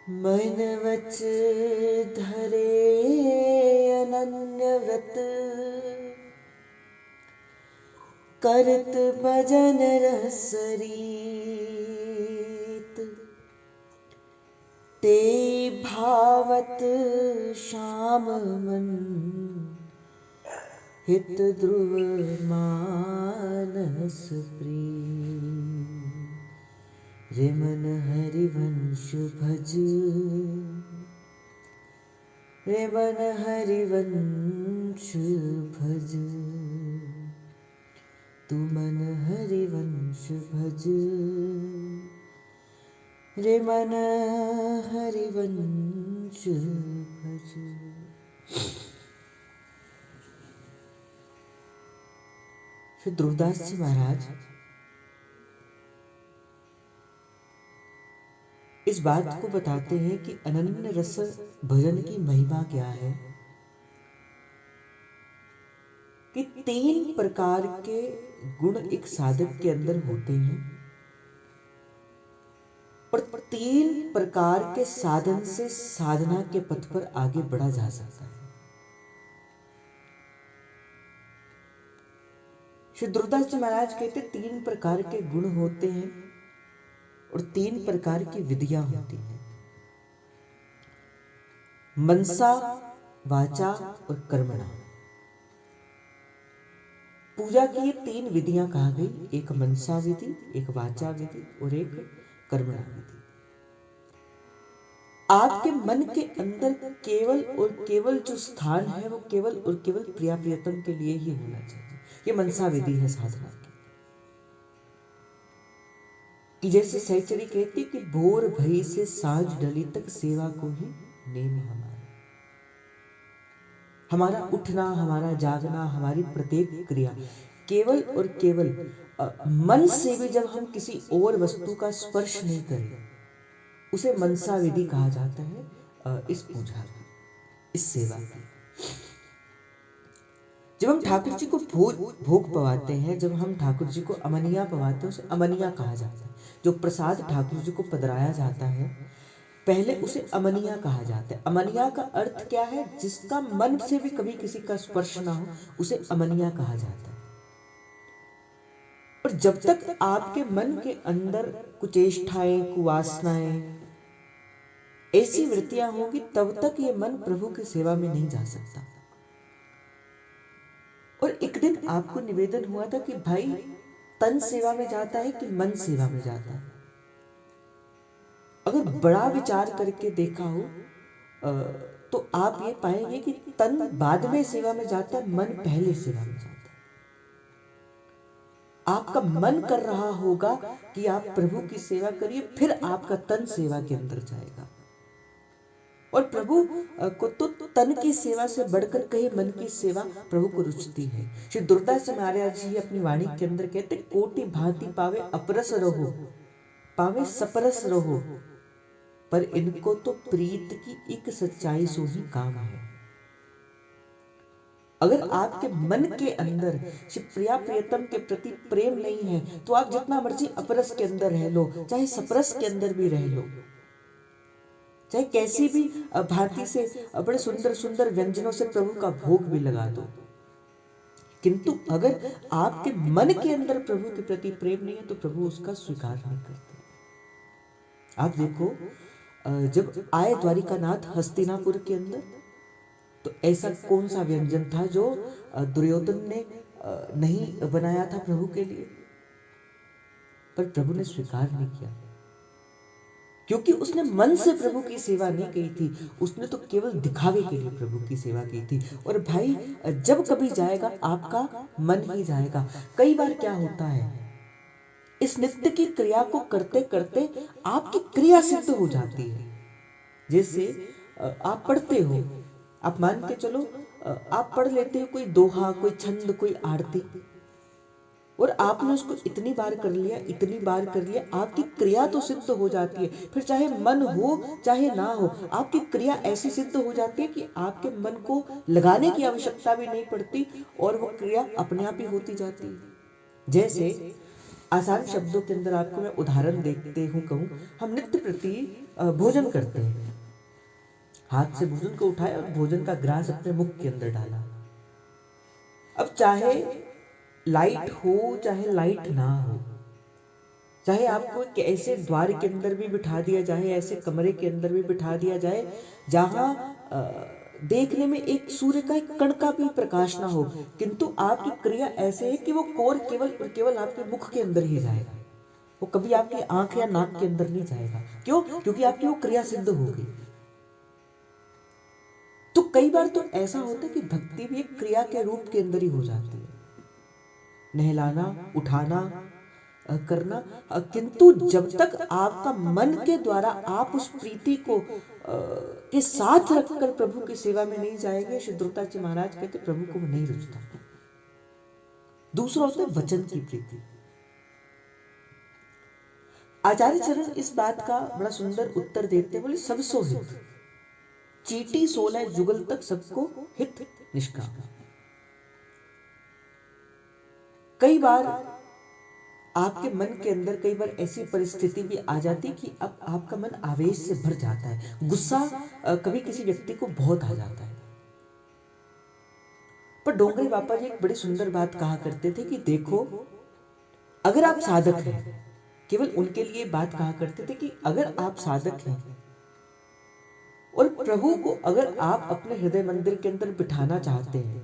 मन वच धरे अनन्य व्रत, करत भजन रसरीत। ते भावत श्याम मन, हित ध्रुव मानस प्रीत। रे मन हरिवंश भज, रे मन हरिवंश भज। तू मन हरिवंश भज, रे मन हरिवंश भज। श्री ध्रुवदास जी महाराज इस बात को बताते हैं कि अनन्य रस भजन की महिमा क्या है, कि 3 प्रकार के गुण एक साधक के अंदर होते हैं और 3 प्रकार के साधन से साधना के पथ पर आगे बढ़ा जा सकता है। श्री ध्रुवदास जी महाराज कहते 3 प्रकार के गुण होते हैं और 3 प्रकार की विधियां होती हैं, मनसा, वाचा और कर्मणा। पूजा की ये 3 विधियां कहा गई, एक मनसा विधि, एक वाचा विधि और एक कर्मणा विधि। आपके मन के अंदर केवल और केवल जो स्थान है वो केवल और केवल प्रिया प्रियतम के लिए ही होना चाहिए। ये मनसा विधि है साधना की। कि जैसे सहचरी कहती कि भोर भई से सांझ डली तक सेवा को ही नेम हमारा उठना, हमारा जागना, हमारी प्रत्येक क्रिया केवल और केवल मन से भी जब हम किसी और वस्तु का स्पर्श नहीं करें, उसे मनसा विधि कहा जाता है। इस पूजा की, इस सेवा की, जब हम ठाकुर जी को भोग पवाते हैं, जब हम ठाकुर जी को अमनिया पवाते हैं, उसे अमनिया कहा जाता है। जो प्रसाद ठाकुर जी को पधराया जाता है, पहले उसे अमनिया कहा जाता है। अमनिया का अर्थ क्या है? जिसका मन से भी कभी किसी का स्पर्श ना हो, उसे अमनिया कहा जाता है। और जब तक आपके मन के अंदर कुचेष्टाएं, कुवासनाएं, ऐसी वृत्तियां होंगी, तब तक ये मन प्रभु की सेवा में नहीं जा सकता। और एक दिन आपको निवेदन हुआ था कि भाई तन सेवा में जाता है कि मन सेवा में जाता है? अगर बड़ा विचार करके देखा हो तो आप ये पाएंगे कि तन बाद में सेवा में जाता है, मन पहले सेवा में जाता है। आपका मन कर रहा होगा कि आप प्रभु की सेवा करिए, फिर आपका तन सेवा के अंदर जाएगा। और प्रभु को तो तन की सेवा से बढ़कर कहीं मन की सेवा प्रभु को रुचती है। श्री ध्रुवदास महाराज जी अपनी वाणी के अंदर कहते, कोटि भांति पावे अपरस रहो, पावे सपरस रहो, पर इनको तो प्रीत की एक सच्चाई सो ही काम है। अगर आपके मन के अंदर प्रिया प्रियतम के प्रति प्रेम नहीं है, तो आप जितना मर्जी अपरस के अंदर रह लो, चाहे सपरस के अंदर भी रह लो, चाहे कैसी भी भांति से बड़े सुंदर सुंदर व्यंजनों से प्रभु का भोग भी लगा दो, किंतु अगर आपके मन के अंदर प्रभु के प्रति प्रेम नहीं है तो प्रभु उसका स्वीकार नहीं करते। आप देखो, जब आए द्वारिकानाथ हस्तिनापुर के अंदर, तो ऐसा कौन सा व्यंजन था जो दुर्योधन ने नहीं बनाया था प्रभु के लिए, पर प्रभु ने स्वीकार नहीं किया, क्योंकि उसने मन से प्रभु की सेवा नहीं की थी, उसने तो केवल दिखावे के लिए प्रभु की सेवा की थी। और भाई जब कभी जाएगा आपका मन ही जाएगा। कई बार क्या होता है, इस नित्य की क्रिया को करते करते आपकी क्रिया सिद्ध हो जाती है। जैसे आप पढ़ते हो, आप मान के चलो आप पढ़ लेते हो कोई दोहा, कोई छंद, कोई आरती, और आपने उसको इतनी बार कर लिया, इतनी बार कर लिया, आपकी क्रिया तो सिद्ध हो जाती है। फिर चाहे मन हो चाहे ना हो, आपकी क्रिया ऐसी सिद्ध हो जाती है कि आपके मन को लगाने की आवश्यकता भी नहीं पड़ती और वो क्रिया अपने आप ही होती जाती है। जैसे आसान शब्दों के अंदर आपको मैं उदाहरण देखते हूँ कहूँ, हम नित्य प्रति भोजन करते हैं, हाथ से भोजन को उठाया और भोजन का ग्रास अपने मुख के अंदर डाला। अब चाहे लाइट हो चाहे लाइट ना हो, चाहे आपको एक ऐसे द्वार के अंदर भी बिठा दिया जाए, ऐसे कमरे के अंदर भी बिठा दिया जाए जहां देखने में एक सूर्य का एक कण का भी प्रकाश ना हो, किंतु आपकी क्रिया ऐसे है कि वो कोर केवल और केवल आपके मुख के अंदर ही जाएगा, वो कभी आपकी आंख या नाक के अंदर नहीं जाएगा। क्यों? क्योंकि आपकी वो क्रिया सिद्ध होगी। तो कई बार तो ऐसा होता है कि भक्ति भी एक क्रिया के रूप के अंदर ही हो जाती है, नहलाना, उठाना, करना, किंतु जब तक आपका मन के द्वारा आप उस प्रीति को के साथ रखकर प्रभु की सेवा में नहीं जाएंगे, श्री ध्रुवदास जी महाराज कहते प्रभु को नहीं रुचता। दूसरा होता है वचन की प्रीति। आचार्य चरण इस बात का बड़ा सुंदर उत्तर देते, बोले सब सो हित, चीटी 16 जुगल तक सबको हित निष्काम। कई बार आपके मन के अंदर कई बार ऐसी परिस्थिति भी आ जाती कि अब आपका मन आवेश से भर जाता है, गुस्सा कभी किसी व्यक्ति को बहुत आ जाता है। पर डोंगरी बाबा जी एक बड़ी सुंदर बात कहा करते थे कि देखो, अगर आप साधक हैं, केवल उनके लिए बात कहा करते थे कि अगर आप साधक हैं और प्रभु को अगर आप अपने हृदय मंदिर के अंदर बिठाना चाहते हैं,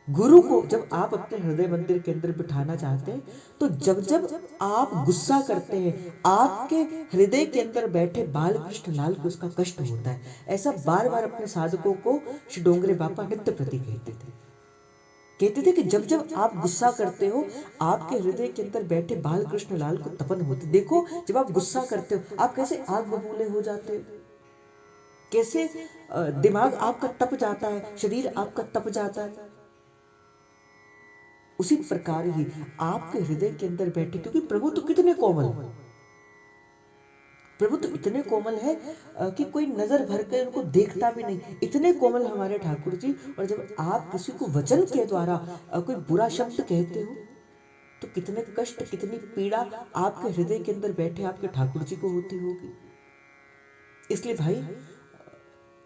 गुरु को जब आप अपने हृदय मंदिर के अंदर बिठाना चाहते हैं, तो जब जब आप गुस्सा करते हैं, आपके हृदय के अंदर बैठे बाल कृष्ण लाल को उसका कष्ट होता है। ऐसा बार बार अपने साधकों को श्री डोंगरे बापा नित्य प्रति कहते थे कि जब जब आप गुस्सा करते हो, आपके हृदय के अंदर बैठे बाल कृष्ण लाल को तपन होती। देखो, जब आप गुस्सा करते हो, आप कैसे आग बबूले हो जाते हो, कैसे दिमाग आपका तप जाता है, शरीर आपका तप जाता है। उसी प्रकार ही आपके हृदय के अंदर बैठे, क्योंकि प्रभु तो कितने कोमल, प्रभु तो इतने कोमल है कि कोई नजर भर कर उनको देखता भी नहीं, इतने कोमल हमारे ठाकुर जी। और जब आप किसी को वचन के द्वारा कोई बुरा शब्द कहते हो, तो कितने कष्ट, कितनी पीड़ा आपके हृदय के अंदर बैठे आपके ठाकुर जी को होती होगी। इसलिए भाई,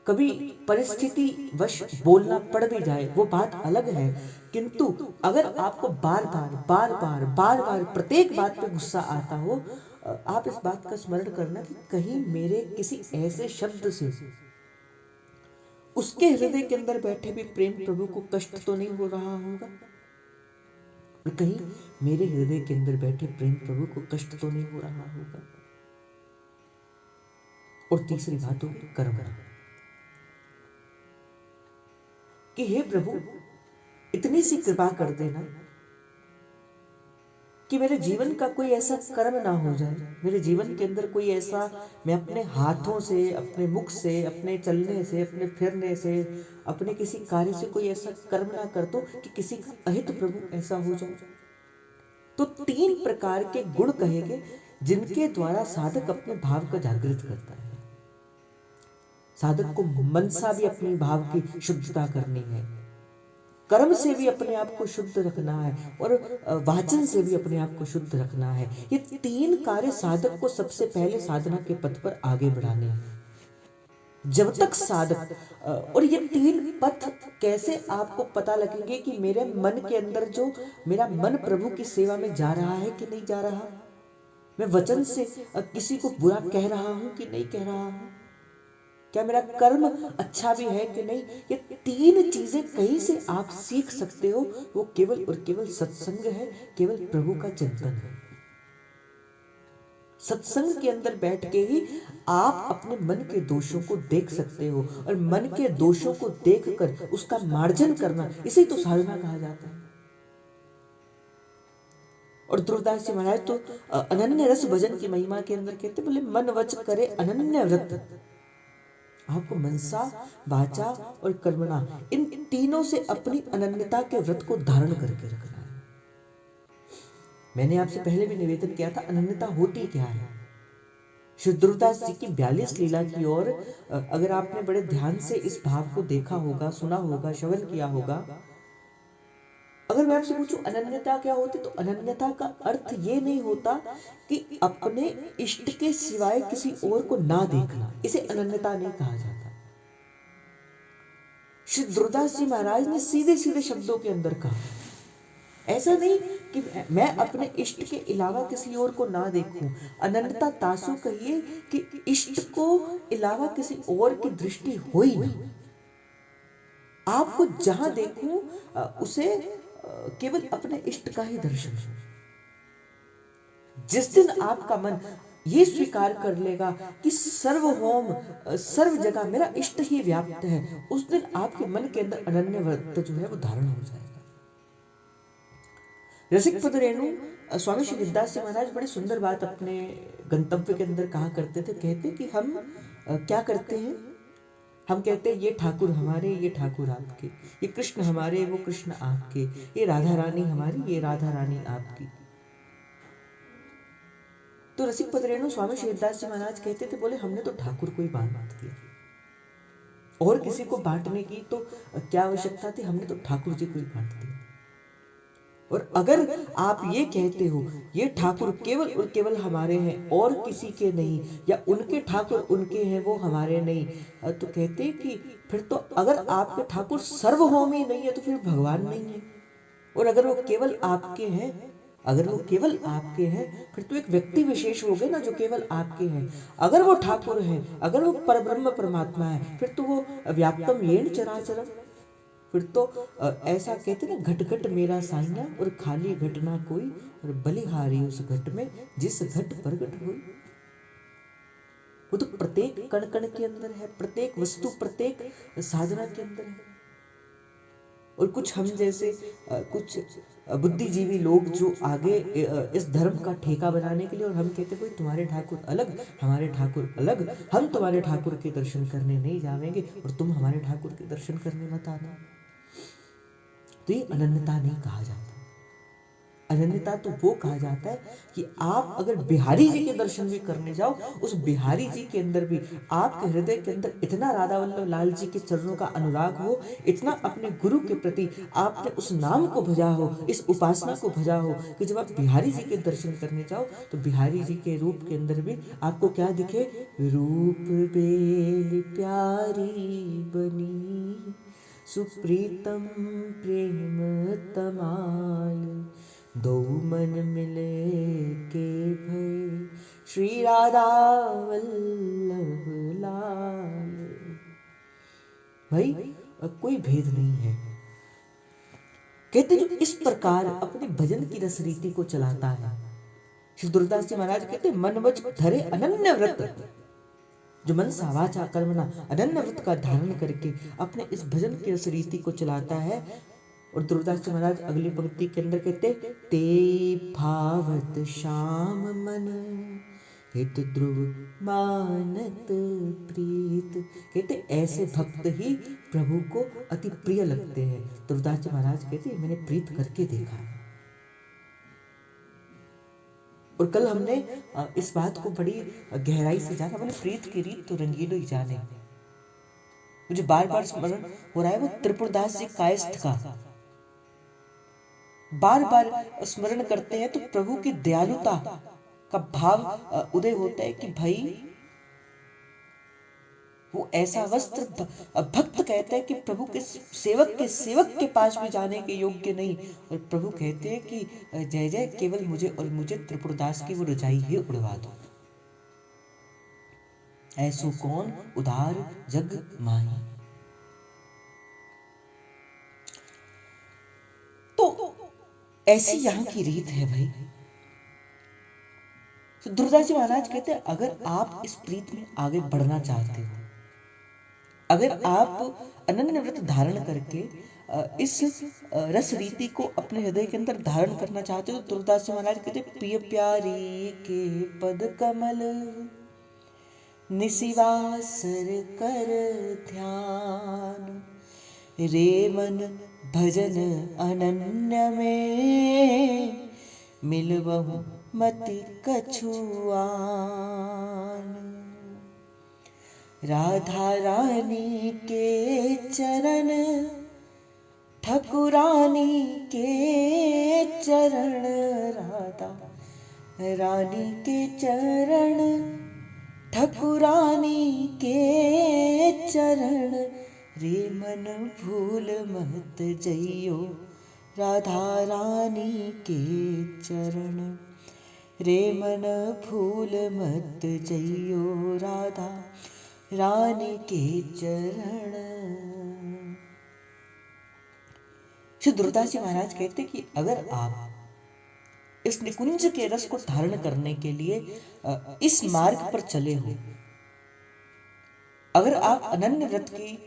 कभी परिस्थिति वश बोलना पड़ भी जाए वो बात अलग है, किंतु अगर आपको बार बार प्रत्येक बात पे गुस्सा आता हो, आप इस बात का स्मरण करना कि कहीं मेरे किसी ऐसे शब्द से उसके हृदय के अंदर बैठे भी प्रेम प्रभु को कष्ट तो नहीं हो रहा होगा, और कहीं मेरे हृदय के अंदर बैठे प्रेम प्रभु को कष्ट तो नहीं हो रहा होगा। और तीसरी बात होगी कर्म, कि हे प्रभु, इतनी सी कृपा कर देना कि मेरे जीवन का कोई ऐसा कर्म ना हो जाए, मेरे जीवन के अंदर कोई ऐसा, मैं अपने हाथों से, अपने मुख से, अपने चलने से, अपने फिरने से, अपने किसी कार्य से कोई ऐसा कर्म ना कर दो कि किसी का अहित प्रभु ऐसा हो जाए। तो 3 प्रकार के गुण कहेंगे जिनके द्वारा साधक अपने भाव को जागृत करता है। साधक को मनसा भी अपने भाव की शुद्धता करनी है, कर्म से भी अपने आप को शुद्ध रखना है, और वाचन से भी अपने आप को शुद्ध रखना है। ये 3 कार्य साधक को सबसे पहले साधना के पथ पर आगे बढ़ाने हैं। जब तक साधक, और ये 3 पथ कैसे आपको पता लगेंगे कि मेरे मन के अंदर जो मेरा मन प्रभु की सेवा में जा रहा है कि नहीं जा रहा, मैं वचन से किसी को बुरा कह रहा हूं कि नहीं कह रहा हूं, क्या मेरा कर्म अच्छा भी है कि नहीं। ये 3 चीजें कहीं से आप सीख सकते हो, वो केवल और केवल सत्संग है, केवल प्रभु का चिंतन है। सत्संग के अंदर बैठ के ही आप अपने मन के दोषों को देख सकते हो, और मन के दोषों को देखकर उसका मार्जन करना, इसे तो साधना कहा जाता है। और ध्रुवदास जी महाराज तो अनन्य रस भजन की महिमा के अंदर कहते, बोले मन वच करे अनन्य व्रत। आपको मनसा, वाचा और कर्मणा, इन तीनों से अपनी अनन्यता के व्रत को धारण करके रखना है। मैंने आपसे पहले भी निवेदन किया था, अनन्यता होती क्या है। श्री ध्रुवदास जी की 42 लीला की ओर अगर आपने बड़े ध्यान से इस भाव को देखा होगा, सुना होगा, श्रवण किया होगा, अगर अगर मैं आपसे पूछूं अनन्यता क्या होती, तो अनन्यता का अर्थ ये नहीं होता कि अपने इष्ट के सिवाय किसी और को ना देखना, इसे अनन्यता नहीं कहा जाता। श्री दुर्दास जी महाराज ने सीधे सीधे शब्दों के अंदर कहा, ऐसा नहीं कि मैं अपने इष्ट के अलावा किसी और को ना देखूं। अनन्यता तासु कहिए कि इष्ट को अलावा किसी और की दृष्टि हो ही ना, आपको जहां देखूं उसे केवल अपने इष्ट का ही दर्शन हो। जिस दिन आपका मन ये स्वीकार कर लेगा कि सर्वभौम सर्व जगह मेरा इष्ट ही व्याप्त है, उस दिन आपके मन के अंदर अनन्य व्रत जो है वो धारण हो जाएगा। रसिक पद रेणु स्वामी श्री विद्यास जी महाराज बड़ी सुंदर बात अपने गंतव्य के अंदर कहा करते थे। कहते कि हम क्या करते हैं, हम कहते हैं ये ठाकुर हमारे, ये ठाकुर आपके, ये कृष्ण हमारे, वो कृष्ण आपके, ये राधा रानी हमारी, ये राधा रानी आपकी। तो रसिक पद रेणु स्वामी श्री विद्यास जी महाराज कहते थे, बोले हमने तो ठाकुर को ही बांट दिया, और किसी को बांटने की तो क्या आवश्यकता थी, हमने तो ठाकुर जी को ही बांट दिया। और अगर आप ये कहते हो ये ठाकुर केवल और केवल हमारे हैं और किसी के नहीं, या उनके ठाकुर उनके हैं वो हमारे नहीं, तो कहते हैं कि फिर तो अगर आपके ठाकुर सर्वभौमी नहीं है तो फिर भगवान नहीं है। और अगर वो केवल आपके हैं, अगर वो केवल आपके हैं, फिर तो एक व्यक्ति विशेष हो गए ना जो केवल आपके हैं। अगर वो ठाकुर है, अगर वो परब्रह्म परमात्मा है, फिर तो वो व्याप्तम येन चराचरम, फिर तो ऐसा कहते ना, घट घट मेरा साइया और खाली घट ना कोई, और बलिहारी उस घट में जिस घट प्रगट हुई। वो तो प्रत्येक कण कण के अंदर है, प्रत्येक वस्तु प्रत्येक साधना के अंदर है। और कुछ हम जैसे कुछ बुद्धिजीवी लोग जो आगे इस धर्म का ठेका बनाने के लिए, और हम कहते भाई तुम्हारे ठाकुर अलग हमारे ठाकुर अलग, हम तुम्हारे ठाकुर के दर्शन करने नहीं जाएंगे और तुम हमारे ठाकुर के दर्शन करने मत आना। तो ये अनन्यता नहीं कहा जाता। अनन्यता तो वो कहा जाता है कि आप अगर बिहारी जी के दर्शन भी करने जाओ, उस बिहारी जी के अंदर भी आपके हृदय के अंदर इतना राधा वल्लभ लाल जी के चरणों का अनुराग हो, इतना अपने गुरु के प्रति आपने उस नाम को भजा हो, इस उपासना को भजा हो, कि जब आप बिहारी जी के दर्शन करने जाओ तो बिहारी जी के रूप के अंदर भी आपको क्या दिखे, रूप बेल प्यारी बनी सुप्रीतम प्रेम तमाल, दो मन मिले के भय श्री राधा वल्लभ लाल। भाई कोई भेद नहीं है। कहते जो इस प्रकार अपने भजन की रस रीति को चलाता है, श्री दुर्दास जी महाराज कहते मन वच धरे अनन्य व्रत, जो मन सा वाचा कर्मणा अनन्य व्रत का धारण करके अपने इस भजन की रस रीति को चलाता है। और दुर्दास जी महाराज अगली पंक्ति के अंदर कहते, ते भावत श्याम मन हित ध्रुव मानत प्रीत। कहते ऐसे भक्त ही प्रभु को अति प्रिय लगते हैं। दुर्दास जी महाराज कहते मैंने प्रीत करके देखा। और कल हमने इस बात को बड़ी गहराई से जाना, बोले प्रीत की रीत तो रंगीलो ही जाने। मुझे बार बार स्मरण हो रहा है वो त्रिपुरदास जी कायस्थ का, बार बार स्मरण करते हैं तो प्रभु की दयालुता का भाव उदय होता है कि भाई वो ऐसा वस्त्र भक्त कहते हैं कि प्रभु के सेवक के पास भी जाने के योग्य नहीं। और प्रभु कहते हैं कि जय जय केवल मुझे और मुझे त्रिपुरदास की वो रजाई ही उड़वा दो। ऐसो कौन उदार जग माही। तो ऐसी यहाँ की रीत है भाई। तो दुर्दास जी महाराज कहते हैं अगर आप इस प्रीत में आगे बढ़ना चाहते हो, अगर आप अनन्य व्रत धारण करके इस रस रीति को अपने हृदय के अंदर धारण करना चाहते हो, तो दुर्दास जी महाराज कहते प्रिय प्यारी के पद कमल निशिवासर कर ध्यान, रे मन भजन अनन्य में मिलवहु मति कछुआन। राधा रानी के चरण ठकुरानी के चरण, राधा रानी के चरण, ठकुरानी के चरण, रे मन भूल मत जइयो, राधा रानी के चरण, रे मन भूल मत जइयो, राधा रानी के चरण। श्री दुर्दास जी महाराज कहते कि अगर आप इस निकुंज के रस को धारण करने के लिए इस मार्ग पर चले हो, अगर आप अनन्य व्रत की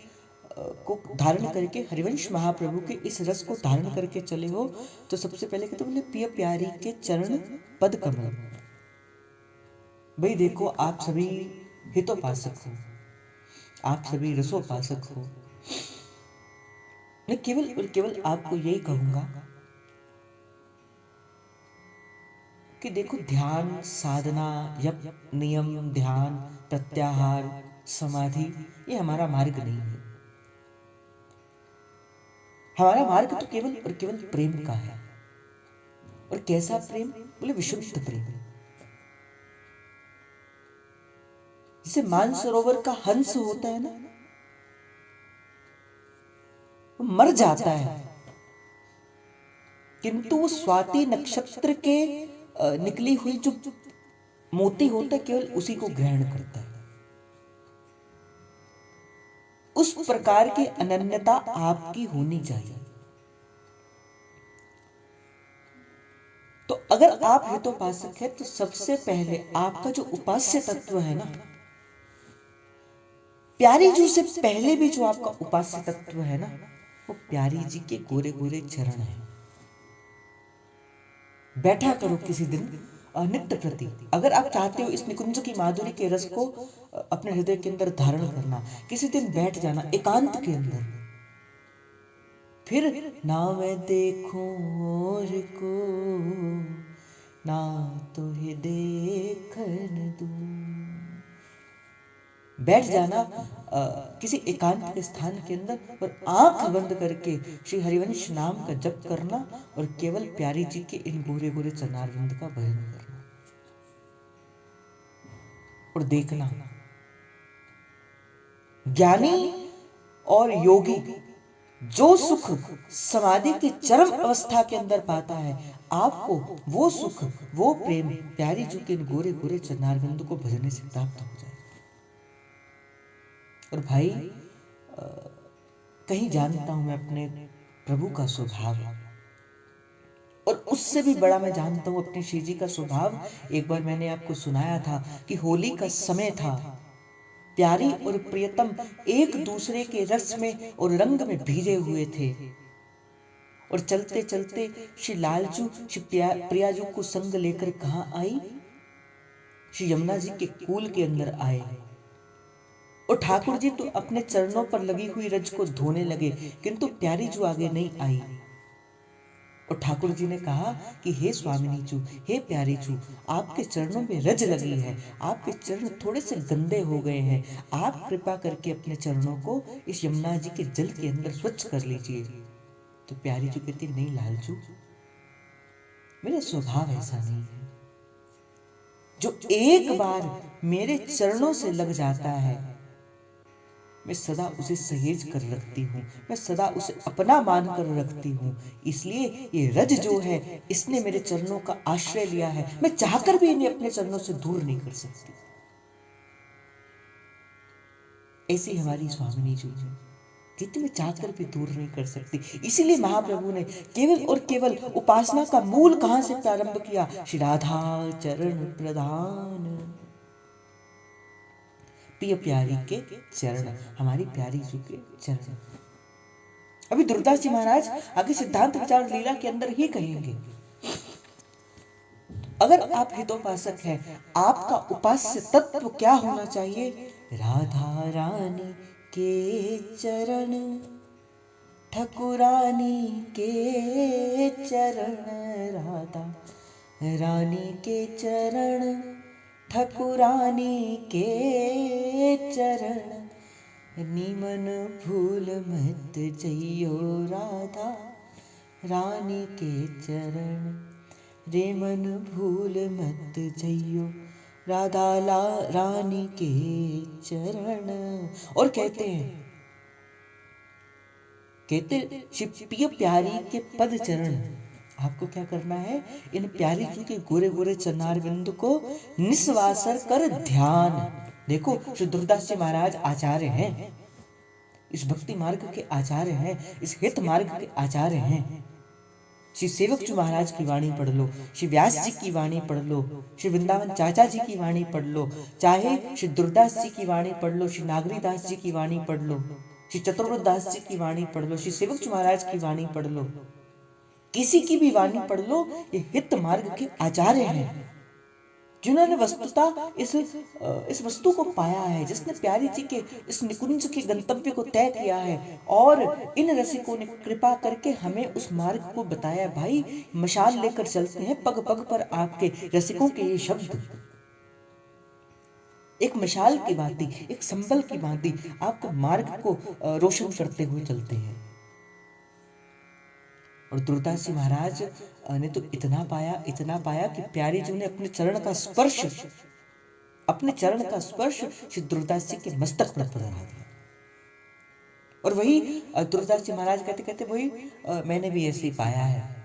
को धारण करके हरिवंश महाप्रभु के इस रस को धारण करके चले हो, तो सबसे पहले कहते बोले प्रिय प्यारी के चरण पद कमल। भाई देखो, आप सभी हितोपासक हो, आप सभी रसोपासक हो। मैं केवल और केवल आपको यही कहूंगा कि देखो, ध्यान साधना, यप नियम, ध्यान प्रत्याहार, समाधि, ये हमारा मार्ग नहीं है। हमारा मार्ग तो केवल और केवल प्रेम का है। और कैसा प्रेम? बोले विशुद्ध प्रेम। जैसे मानसरोवर का हंस होता है ना, वो मर जाता है, किंतु वो स्वाति नक्षत्र के निकली हुई जो मोती होता है, केवल उसी को ग्रहण करता है। उस प्रकार की अनन्यता आपकी होनी चाहिए। तो अगर आप हितोपासक है, तो सबसे पहले आपका जो उपास्य तत्व है ना, प्यारी जी से पहले भी जो आपका उपास्य तत्व है ना, वो प्यारी जी के गोरे गोरे चरण है। बैठा करो किसी दिन नित्य प्रति। अगर आप चाहते हो इस निकुंज की माधुरी के रस को अपने हृदय के अंदर धारण करना, किसी दिन बैठ जाना एकांत के अंदर। फिर ना मैं देखूं और को, ना तुहे देखन दूं। बैठ जाना किसी एकांत के स्थान के अंदर और आंख बंद करके श्री हरिवंश नाम का जप करना और केवल प्यारी जी के इन गोरे गोरे चरणारविंद का भजन करना और देखना। ज्ञानी और योगी जो सुख समाधि की चरम अवस्था के अंदर पाता है, आपको वो सुख, वो प्रेम प्यारी जी के इन गोरे गोरे चरणारविंद को भजने से प्राप्त हो जाए। और भाई, कहीं जानता हूं मैं अपने प्रभु का स्वभाव, और उससे भी बड़ा मैं जानता हूं अपनी श्री जी का स्वभाव। एक बार मैंने आपको सुनाया था कि होली का समय था, प्यारी और प्रियतम एक दूसरे के रस में और रंग में भीजे हुए थे, और चलते चलते श्री लालचू श्री प्रियाजू को संग लेकर कहां आई? श्री यमुना जी के कूल के अंदर आए। और ठाकुर जी तो अपने चरणों पर लगी हुई रज को धोने लगे, किंतु प्यारी जू आगे नहीं आई। और ठाकुर जी ने कहा कि हे स्वामिनी जू, हे प्यारी जू, आपके चरणों में रज लगी है, आपके चरण थोड़े से गंदे हो गए हैं, आप कृपा करके अपने चरणों को इस यमुना जी के जल के अंदर स्वच्छ कर लीजिए। तो प्यारी जू कहती, नहीं लालचू, मेरा स्वभाव ऐसा नहीं है। जो एक बार मेरे चरणों से लग जाता है, मैं सदा उसे सहेज कर रखती हूँ, मैं सदा उसे अपना मान कर रखती हूँ। इसलिए ये रज जो है, इसने मेरे चरणों का आश्रय लिया है, मैं चाहकर भी इन्हें अपने चरणों से दूर नहीं कर सकती। ऐसी हमारी स्वामिनी जो है, जितने मैं चाहकर भी दूर नहीं कर सकती। इसीलिए महाप्रभु ने केवल और केवल उपासना का मूल कहां से प्रारंभ किया? श्री राधा चरण प्रधान, प्रिय प्यारी के चरण, हमारी प्यारी जी के चरण। अभी दुर्दास जी महाराज आगे सिद्धांत विचार लीला के अंदर ही कहेंगे, अगर आप हितोपासक हैं, आपका उपास्य तत्व क्या होना चाहिए? राधा रानी के चरण, ठकुरानी के चरण, राधा रानी के चरण, ठकुरानी के चरण, नीमन भूल मत जइयो राधा रानी के चरण, रे मन भूल मत जइयो राधा रानी के चरण। और कहते शिव प्यारी के पद चरण। आपको क्या करना है, इन प्यारी जी के गोरे गोरे चरणार बिंदु को निस्वासर कर ध्यान। देखो श्री दुर्दास जी महाराज आचार्य हैं, इस भक्ति मार्ग के आचार्य हैं, इस हित मार्ग के आचार्य हैं। श्री सेवक जी महाराज की वाणी पढ़ लो, श्री व्यास जी की वाणी पढ़ लो, श्री वृंदावन चाचा जी की वाणी पढ़ लो, चाहे श्री दुर्दास जी की वाणी पढ़ लो, श्री नागरी दास जी की वाणी पढ़ लो, श्री चतुर्वेद दास जी की वाणी पढ़ लो, श्री सेवक जी महाराज की वाणी पढ़ लो, किसी की भी वाणी पढ़ लो, ये हित मार्ग के आचार्य हैं, जिन्होंने वस्तुतः इस वस्तु को पाया है, जिसने प्यारी जी के इस निकुंज के गंतव्य को तय किया है। और इन रसिकों ने कृपा करके हमें उस मार्ग को बताया। भाई मशाल लेकर चलते हैं, पग पग पर आपके रसिकों के ये शब्द एक मशाल की भांति, एक संबल की भांति आपके मार्ग को रोशन करते हुए चलते हैं। और दुर्दास जी महाराज ने तो इतना पाया कि प्यारी जी ने अपने चरण का स्पर्श श्री दुर्दास जी के मस्तक पर पड़ा दिया। और वही दुर्दास जी महाराज कहते वही मैंने भी ऐसे ही पाया है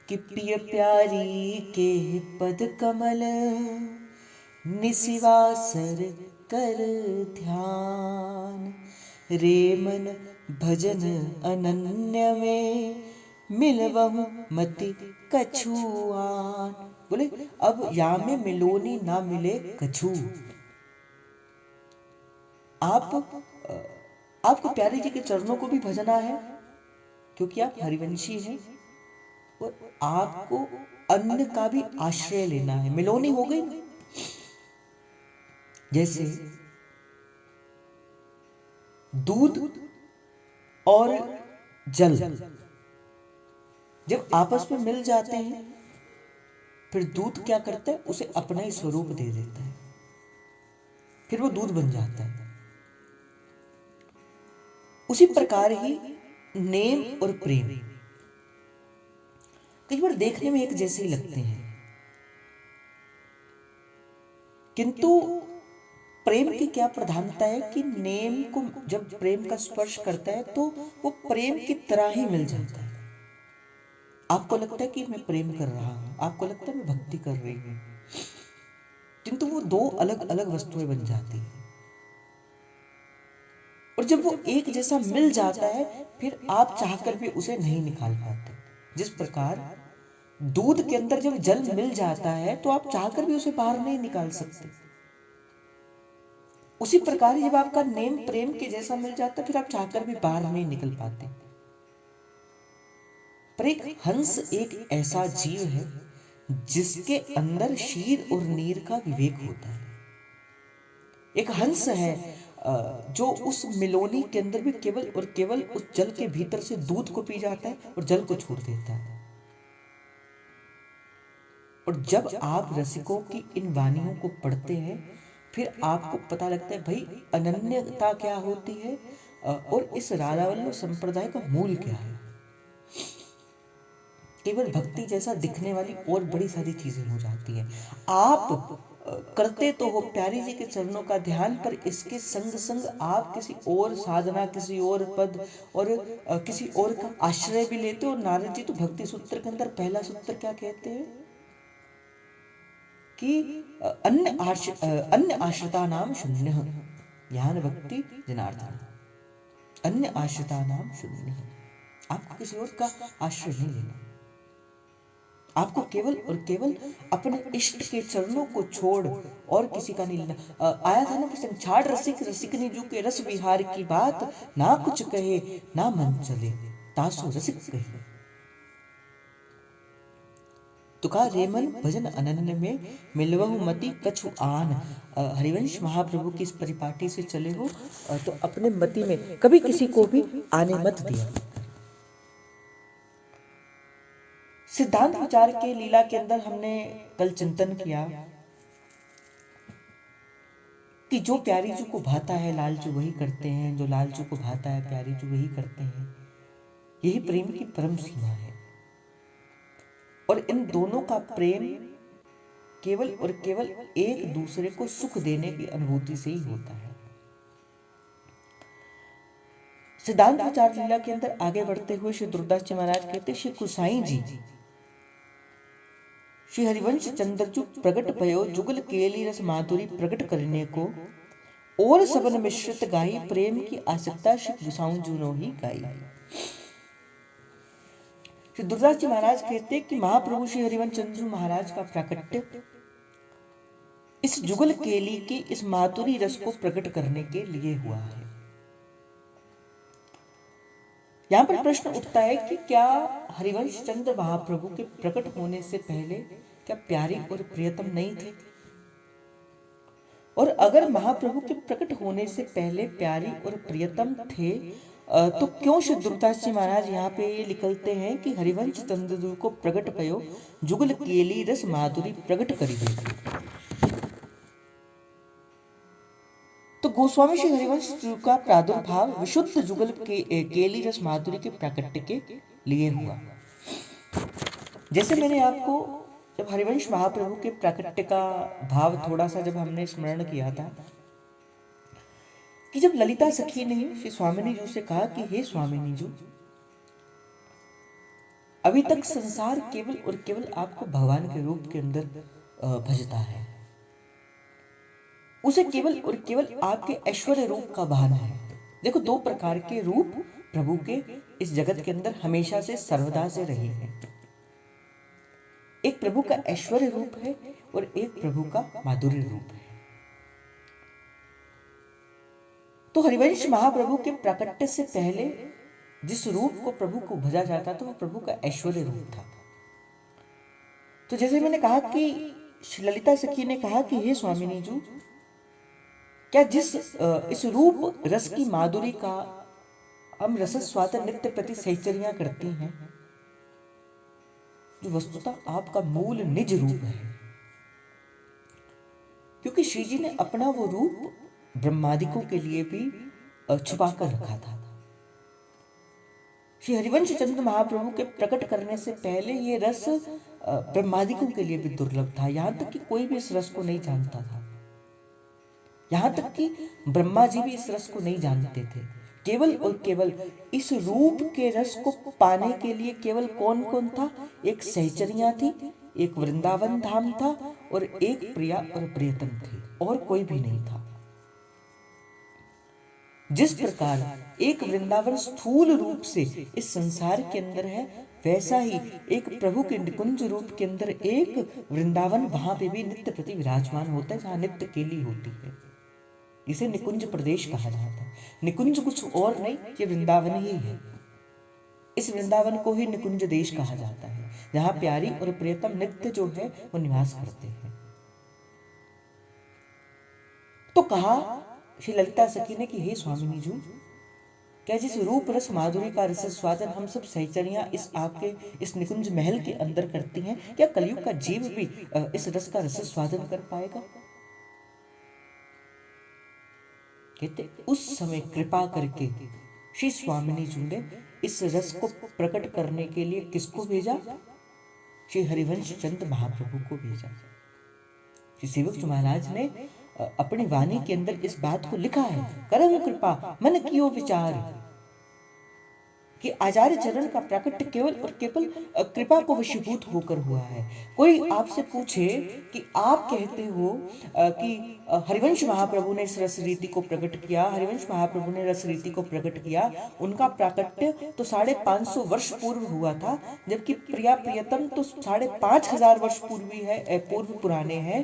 कि पिय प्यारी के पद कमल निसिवासर कर ध्यान, रे मन भजन अनन्य में मिलवहु मति कछुआन। बोले अब या में मिलोनी ना मिले कछु। आपको प्यारे जी के चरणों को भी भजना है, क्योंकि आप हरिवंशी हैं, और आपको अन्न का भी आश्रय लेना है। मिलोनी हो गई ना, जैसे दूध और जल जब आपस में मिल जाते हैं, फिर दूध क्या करता है, उसे अपना ही स्वरूप दे देता है, फिर वो दूध बन जाता है। उसी प्रकार ही नेम और प्रेम कई बार देखने में एक जैसे ही लगते हैं, किंतु प्रेम की क्या प्रधानता है कि नेम को जब प्रेम का स्पर्श करता है तो वो प्रेम की तरह ही मिल जाता है। आपको लगता है कि मैं प्रेम कर रहा हूं, आपको लगता है मैं भक्ति कर रही हूं, किंतु वो दो अलग अलग वस्तुएं बन जाती हैं। और जब वो एक जैसा मिल जाता है, फिर आप चाहकर भी उसे नहीं निकाल पाते। जिस प्रकार दूध के अंदर जब जल मिल जाता है तो आप चाहकर भी उसे बाहर नहीं निकाल सकते। उसी प्रकार जब आपका नेम प्रेम के जैसा मिल जाता है, फिर आप चाहकर भी बाहर नहीं निकल पाते। पर एक हंस एक ऐसा जीव है जिसके अंदर शीर और नीर का विवेक होता है। एक हंस है जो उस मिलोनी के अंदर भी केवल और केवल उस जल के भीतर से दूध को पी जाता है और जल को छोड़ देता है। और जब आप रसिकों की इन वाणियों को पढ़ते हैं, फिर आपको पता लगता है भाई अनन्यता क्या होती है और इस राधावल्लभ संप्रदाय का मूल क्या है। केवल भक्ति जैसा दिखने वाली और बड़ी सारी चीजें हो जाती हैं। आप करते तो हो प्यारी जी के चरणों का ध्यान, पर इसके संग संग आप किसी और साधना, किसी और पद और किसी और का आश्रय भी लेते हो। और नारद जी तो भक्ति सूत्र के अंदर पहला सूत्र क्या कहते हैं कि अन्य आश्रिता नाम शून्य, ज्ञान भक्ति जनार्दन, अन्य आश्रिता नाम शून्य। आपको किसी और का आश्रय नहीं लेना, आपको केवल और केवल अपने इष्ट के चरणों को छोड़ और किसी का नहीं लेना। आया था ना कि छाड़ रसिक रसिकनी जू के रस विहार की बात, ना कुछ कहे ना मन चले तासो रसिक कहे। तो कहा रेमन भजन अनन्य में मिलवहु मति कछु आन। हरिवंश महाप्रभु की इस परिपाटी से चले हो तो अपने मति में कभी किसी को भी आने मत दिया। सिद्धांत विचार के लीला के अंदर हमने कल चिंतन किया कि कि जो प्यारी जी को भाता है लाल जी वही करते हैं, जो लाल जी को भाता है प्यारी जी वही करते हैं। यही प्रेम की परम सीमा है। और इन दोनों का प्रेम केवल और केवल एक दूसरे को सुख देने की अनुभूति से ही होता है। सिद्धांत विचार लीला के अंदर आगे बढ़ते हुए श्री दुर्दास जी महाराज कहते, श्री कुसाई जी श्री हरिवंश चंद्रजु प्रगट भयो जुगल केली रस माधुरी प्रकट करने को और सबन मिश्रित गाई प्रेम की आसक्ता श्री गुसाऊ जुनो ही गाई। श्री दुर्दास जी महाराज कहते कि महाप्रभु श्री हरिवंश चंद्र महाराज का प्राकट्य इस जुगल केली के इस माधुरी रस को प्रकट करने के लिए हुआ है। यहाँ पर प्रश्न उठता है कि क्या हरिवंश चंद्र महाप्रभु के प्रकट होने से पहले क्या प्यारी और प्रियतम नहीं थे? और अगर महाप्रभु के प्रकट होने से पहले प्यारी और प्रियतम थे तो क्यों श्री दुर्दास जी महाराज यहाँ पे लिखते हैं कि हरिवंश चंद्र को प्रकट भयो जुगल केली रस माधुरी प्रकट करी गई। तो गोस्वामी श्री हरिवंश का प्रादुर्भाव विशुद्ध जुगल केली रस माधुरी के प्राकट्य के लिए हुआ। जैसे मैंने आपको जब हरिवंश महाप्रभु के प्राकट्य का भाव थोड़ा सा जब हमने स्मरण किया था कि जब ललिता सखी ने श्री स्वामिनी जी से कहा कि हे स्वामिनी जी, अभी तक संसार केवल और केवल आपको भगवान के रूप के अंदर भजता है, उसे केवल और केवल आपके ऐश्वर्य रूप का भान है। देखो, दो प्रकार के रूप प्रभु के इस जगत के अंदर हमेशा से सर्वदा से रहे हैं। एक प्रभु का ऐश्वर्य रूप है और एक प्रभु का माधुर्य रूप है। तो हरिवंश महाप्रभु के प्राकट्य से पहले जिस रूप को प्रभु को भजा जाता था वो प्रभु का ऐश्वर्य रूप था। तो जैसे मैंने कहा कि ललिता सखी ने कहा कि हे स्वामिनी जी, क्या जिस इस रूप रस की माधुरी का हम रसस्वादन नित्य प्रति सहचर्या करती हैं, जो वस्तुतः आपका मूल निज रूप है, क्योंकि श्री जी ने अपना वो रूप ब्रह्मादिकों के लिए भी छुपा कर रखा था। श्री हरिवंश चंद्र महाप्रभु के प्रकट करने से पहले ये रस ब्रह्मादिकों के लिए भी दुर्लभ था। यहां तक कि कोई भी इस रस को नहीं जानता था। यहां तक कि ब्रह्मा जी भी इस रस को नहीं जानते थे। केवल और केवल इस रूप के रस को पाने के लिए केवल कौन कौन था? एक सहचरिया थी, एक वृंदावन धाम था और एक प्रिया और प्रियतम थी, और कोई भी नहीं था। जिस प्रकार एक वृंदावन स्थूल रूप से इस संसार के अंदर है, वैसा ही एक प्रभु के निकुंज रूप के अंदर एक वृंदावन वहां पे भी नित्य प्रति विराजमान होता है, जहां नित्य केली होती है। इसे निकुंज प्रदेश कहा जाता है। निकुंज कुछ और नहीं, ये वृंदावन ही है। इस वृंदावन को ही निकुंज देश कहा जाता है, जहां प्यारी और प्रियतम नित्य जो है वो निवास करते हैं। तो कहा श्री ललिता सखी ने कि हे स्वामिनी जी, क्या जिस रूप रस माधुरी का रस स्वादन हम सब सहचरियां इस आपके इस निकुंज महल के अंदर करती हैं, क्या कलयुग का जीव भी इस रस का रस स्वादन कर पाएगा? कहते उस समय कृपा करके श्री स्वामिनी जी ने इस रस को प्रकट करने के लिए किसको भेजा? श्री हरिवंश चंद्र महाप्रभु को भेजा। श्री सेवक महाराज ने अपनी वाणी के अंदर इस बात को लिखा है, करम कृपा मन कियो विचार, कि आचार्य चरण का प्राकट्य केवल और केवल कृपा को वशीभूत होकर हुआ है। कोई आपसे पूछे कि आप कहते हो कि हरिवंश महाप्रभु ने इस रस रीति को प्रकट किया, हरिवंश महाप्रभु ने रस रीति को प्रकट किया, उनका प्राकट्य तो 550 वर्ष पूर्व हुआ था, जबकि प्रिया प्रियतम तो 5500 वर्ष पूर्वी है, पूर्व पुराने हैं,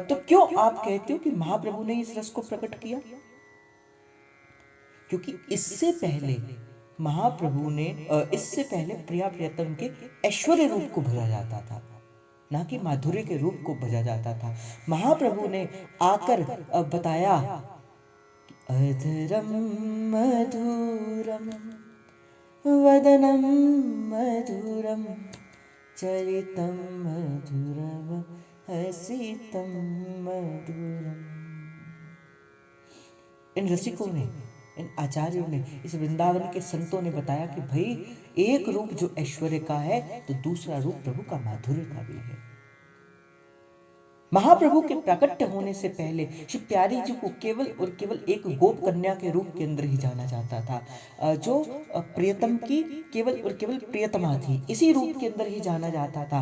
तो क्यों आप कहते हो कि महाप्रभु ने इस रस को प्रकट किया? क्योंकि इससे पहले महाप्रभु ने इससे पहले प्रिया प्रियतम के ऐश्वर्य रूप को भजा जाता था, ना कि माधुर्य के रूप को भजा जाता था। महाप्रभु ने आकर बताया, अधरम मधुरम वदनम मधुरम चरितम मधुरम हसितम मधुरम। इन रसिकों ने, इन आचार्यों ने, इस वृंदावन के संतों ने बताया कि भाई एक रूप जो ऐश्वर्य का है तो दूसरा रूप प्रभु का माधुर्य का भी है। महाप्रभु के प्राकट्य होने से पहले श्री प्यारी जी को केवल और केवल एक गोप कन्या के रूप के अंदर ही जाना जाता था, जो प्रियतम की केवल और केवल प्रियतमा थी, इसी रूप के अंदर ही जाना जाता था।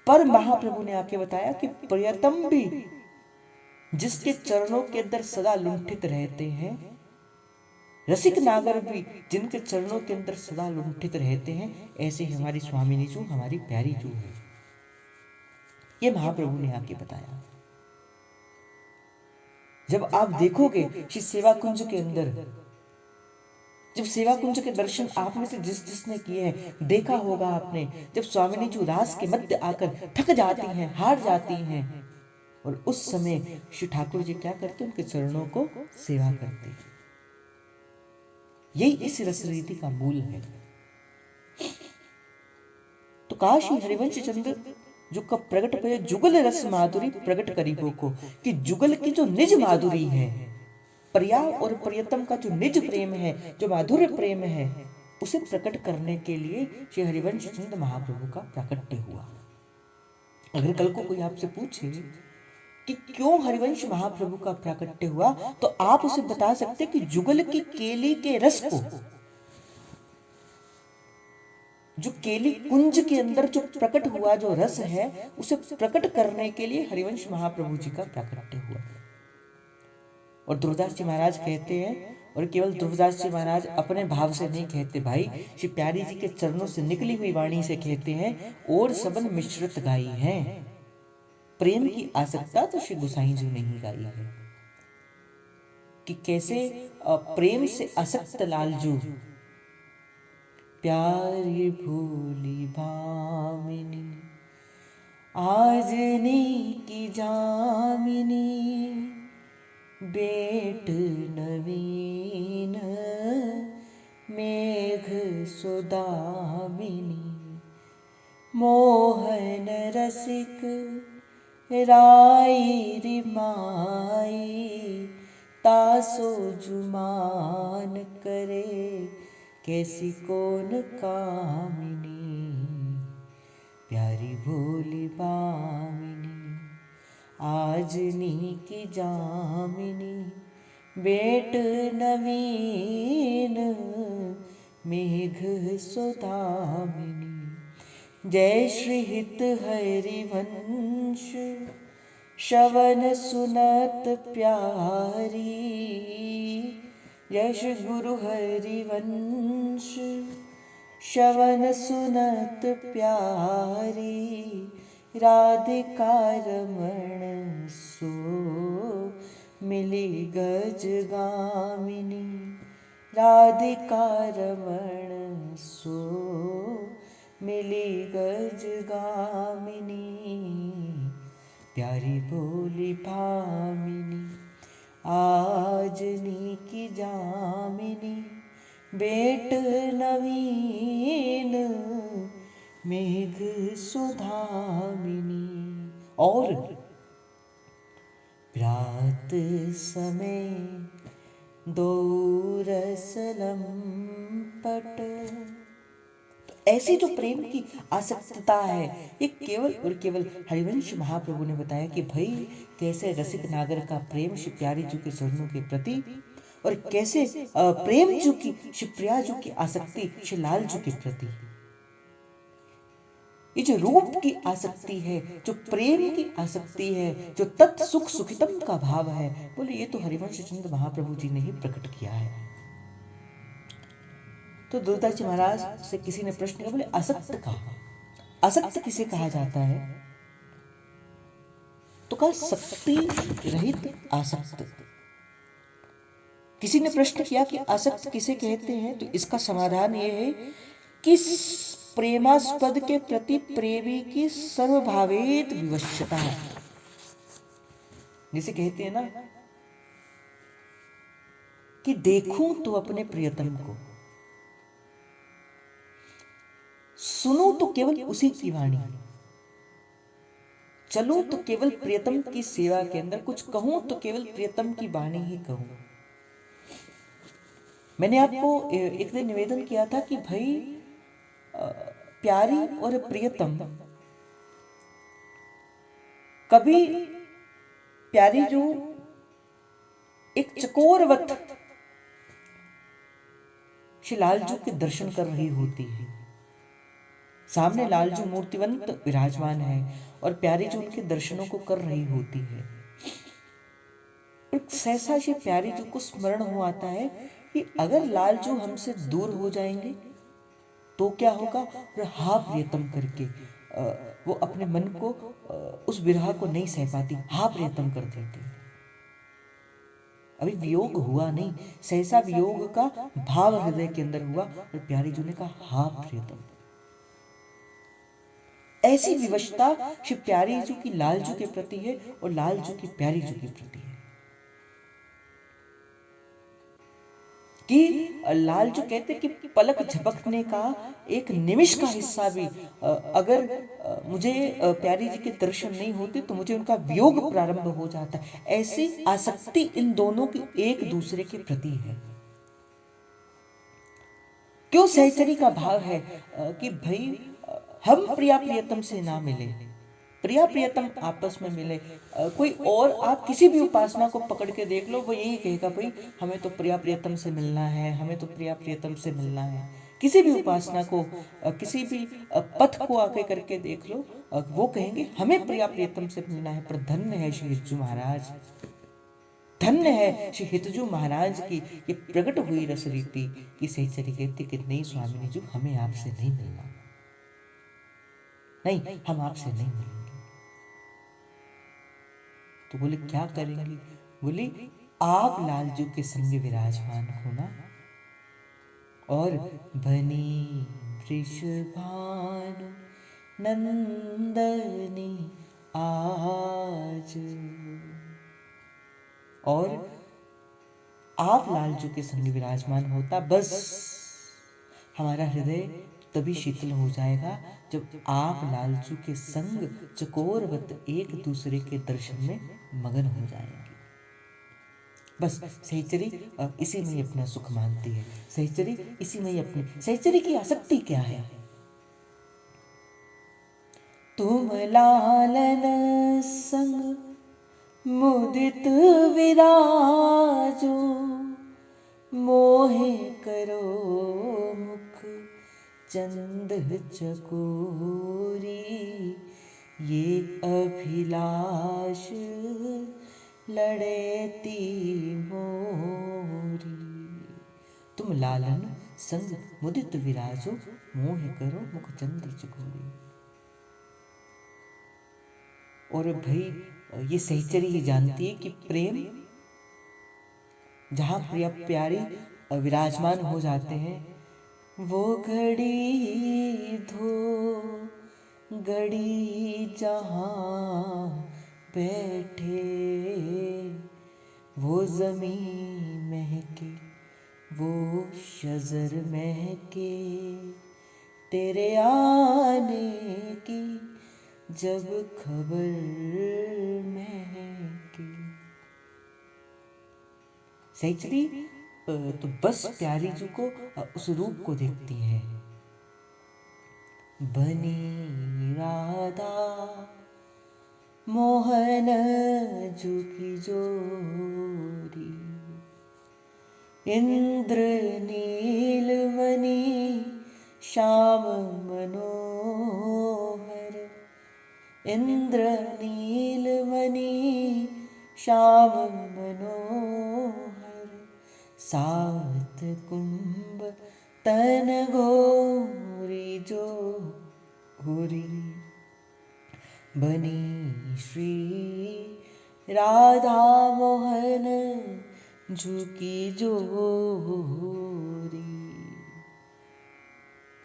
पर महाप्रभु ने आके बताया कि प्रियतम भी जिसके चरणों के अंदर सदा लुंठित रहते हैं, रसिक नागर भी जिनके चरणों के अंदर सदा लुंठित रहते हैं, ऐसे हमारी स्वामिनी जू, हमारी प्यारी जू है। ये महाप्रभु ने आके बताया। जब आप देखोगे श्री सेवा कुंज के अंदर, जब सेवा कुंज के दर्शन आप में से जिसने किए हैं, देखा होगा आपने, जब स्वामिनी जी उदास के मध्य आकर थक जाती हैं, हार जाती हैं, और उस समय श्री ठाकुर जी क्या करते हैं, उनके चरणों को सेवा करते हैं। यही इस रस रीति का मूल है। तो काश हरिवंश चंद्र जो कब प्रकट पे जुगल रस माधुरी प्रकट करीबों को, कि जुगल की जो निज माधुरी है, प्रिया और प्रियतम का जो निज प्रेम है, जो माधुर्य प्रेम है, उसे प्रकट करने के लिए श्री हरिवंश चंद्र महाप्रभु का प्राकट्य हुआ। अगर कल को कोई आपसे पूछे कि क्यों हरिवंश महाप्रभु का प्राकट्य हुआ, तो आप उसे बता सकते कि जुगल की केली के रस को, जो केली कुंज के अंदर जो प्रकट हुआ जो रस है, उसे प्रकट करने के लिए हरिवंश महाप्रभु जी का प्राकट्य हुआ। और ध्रुवदास जी महाराज कहते हैं, और केवल ध्रुवदास जी महाराज अपने भाव से नहीं कहते भाई, श्री प्यारी जी के चरणों से निकली हुई वाणी से कहते हैं, और सबन मिश्रित गाई है, प्रेम की आसक्ता तो श्री गोसाई जी ने ही गाई है। कि कैसे प्रेम से आसक्त लालजू, प्यारी भूली भामिनी आजनी की जामिनी, बेट नवीन मेघ सुदामिनी, मोहन रसिक राई रिमाई, तासो जुमान करे कैसी कौन कामिनी, प्यारी भोली बामिनी आजनी की जामिनी, बेट नवीन मेघ सुदामिनी। जय श्री हित हरिवंश श्रवण सुनत प्यारी, यश गुरु हरिवंश श्रवण सुनत प्यारी, राधिका रमण सो मिली गज गामिनी, राधिका रमण सो मिली गज गामिनी, प्यारी भोली भामिनी आजनी की जामिनी, बेट नवीन मेघ सुधामिनी। और प्रात समय दो रसलम पट, ऐसी जो प्रेम की आसक्तता है, ये केवल और केवल हरिवंश महाप्रभु ने बताया कि भाई कैसे रसिक नागर का प्रेम श्री प्यारी जी के चरणों के प्रति, और कैसे प्रेम जू की श्री प्रिया जू की आसक्ति श्री लाल जू के प्रति, ये जो रूप की आसक्ति है, जो प्रेम की आसक्ति है, जो तत् सुख सुखितम का भाव है, बोले ये तो हरिवंश चंद्र महाप्रभु जी ने ही प्रकट किया है। तो ध्रुवदास जी महाराज से किसी ने प्रश्न किया, बोले आसक्त का, आसक्त किसे कहा जाता है? तो कहा शक्ति रहित आसक्त। किसी ने प्रश्न किया कि आसक्त किसे कहते हैं, तो इसका समाधान यह है कि प्रेमास्पद के प्रति प्रेमी की सर्वभावेत विवशता है। जिसे कहते हैं ना कि देखूं तो अपने प्रियतम को, सुनो तो केवल उसी की वाणी, चलूं तो केवल प्रियतम की सेवा के अंदर, कुछ कहूं तो केवल प्रियतम की वाणी ही कहूं। मैंने आपको एक दिन निवेदन किया था कि भाई प्यारी और प्रियतम, कभी प्यारी जो एक चकोरवत श्री लालजू के दर्शन कर रही होती है, सामने लालजू मूर्तिवंत विराजमान है और प्यारी जो उनके दर्शनों को कर रही होती है, सहसा से प्यारी जो को स्मरण हो आता है कि अगर लालजू हमसे दूर हो जाएंगे तो क्या होगा। और हा प्रियतम करके वो अपने मन को उस विरह को नहीं सह पाती, हा प्रियतम कर देती। अभी वियोग हुआ नहीं, सहसा वियोग का भाव हृदय के अंदर हुआ और प्यारी जी ने कहा हा प्रियतम। ऐसी विवशता श्री प्यारी जी की लालजू के प्रति है और लालजू की प्यारी जी के प्रति है कि लालजू कहते कि पलक झपकने का एक निमिष का हिस्सा भी अगर मुझे प्यारी जी के दर्शन नहीं होते तो मुझे उनका वियोग प्रारंभ हो जाता है। ऐसी आसक्ति इन दोनों की एक दूसरे के प्रति है। क्यों सहचरी का भाव है कि भाई हम प्रिया प्रियतम से ना मिले, प्रिया प्रियतम आपस में मिले। कोई और आप किसी भी उपासना को पकड़ के देख लो, वो यही कहेगा भाई हमें तो प्रिया प्रियतम से मिलना है, हमें तो प्रिया प्रियतम से मिलना है। किसी भी उपासना को, किसी भी पथ को आके करके देख लो, वो कहेंगे हमें प्रिया प्रियतम से मिलना है। पर धन्य है श्री हितजू महाराज, धन्य है श्री हितजू महाराज की ये प्रकट हुई रस रीति की सहचरी कहती कि नहीं स्वामिनी जी, हमें आपसे नहीं मिलना, नहीं हम आपसे नहीं मिलेंगे। तो बोले क्या करेंगे? बोली आप लालजू के संग विराजमान होना और बनी वृषभानु नंदनी आज, और आप लालजू के संग विराजमान होता, बस हमारा हृदय तभी शीतल हो जाएगा जब आप लालजू के संग चकोरवत एक दूसरे के दर्शन में मगन हो जाएंगे। बस सहचरी इसी में अपना सुख मानती है, सहचरी इसी में अपनी, सहचरी की आसक्ति क्या है? तुम लालन संग मुदित विराजो, मोहे करो मुख चंद चकोरी, ये अभिलाष लड़ेती मोरी। तुम लालन संग मुदित विराजो, मोह करो मुख चंद चकोरी। और भाई ये सहचरी ही जानती है कि प्रेम जहां प्रिया प्यारी विराजमान हो जाते हैं, वो घड़ी धो घड़ी जहां बैठे, वो ज़मीं महके वो शजर महके, तेरे आने की जब खबर महके। सहचरी तो बस प्यारी जी को उस रूप को देखती है। बनी राधा मोहन जू की जोरी, इंद्र नीलमणि श्याम मनोहर, इंद्र नीलमणि श्याम मनोहर, सात कुंभ तन घोरी जो घोरी, बनी श्री राधा मोहन झुकी जोरी।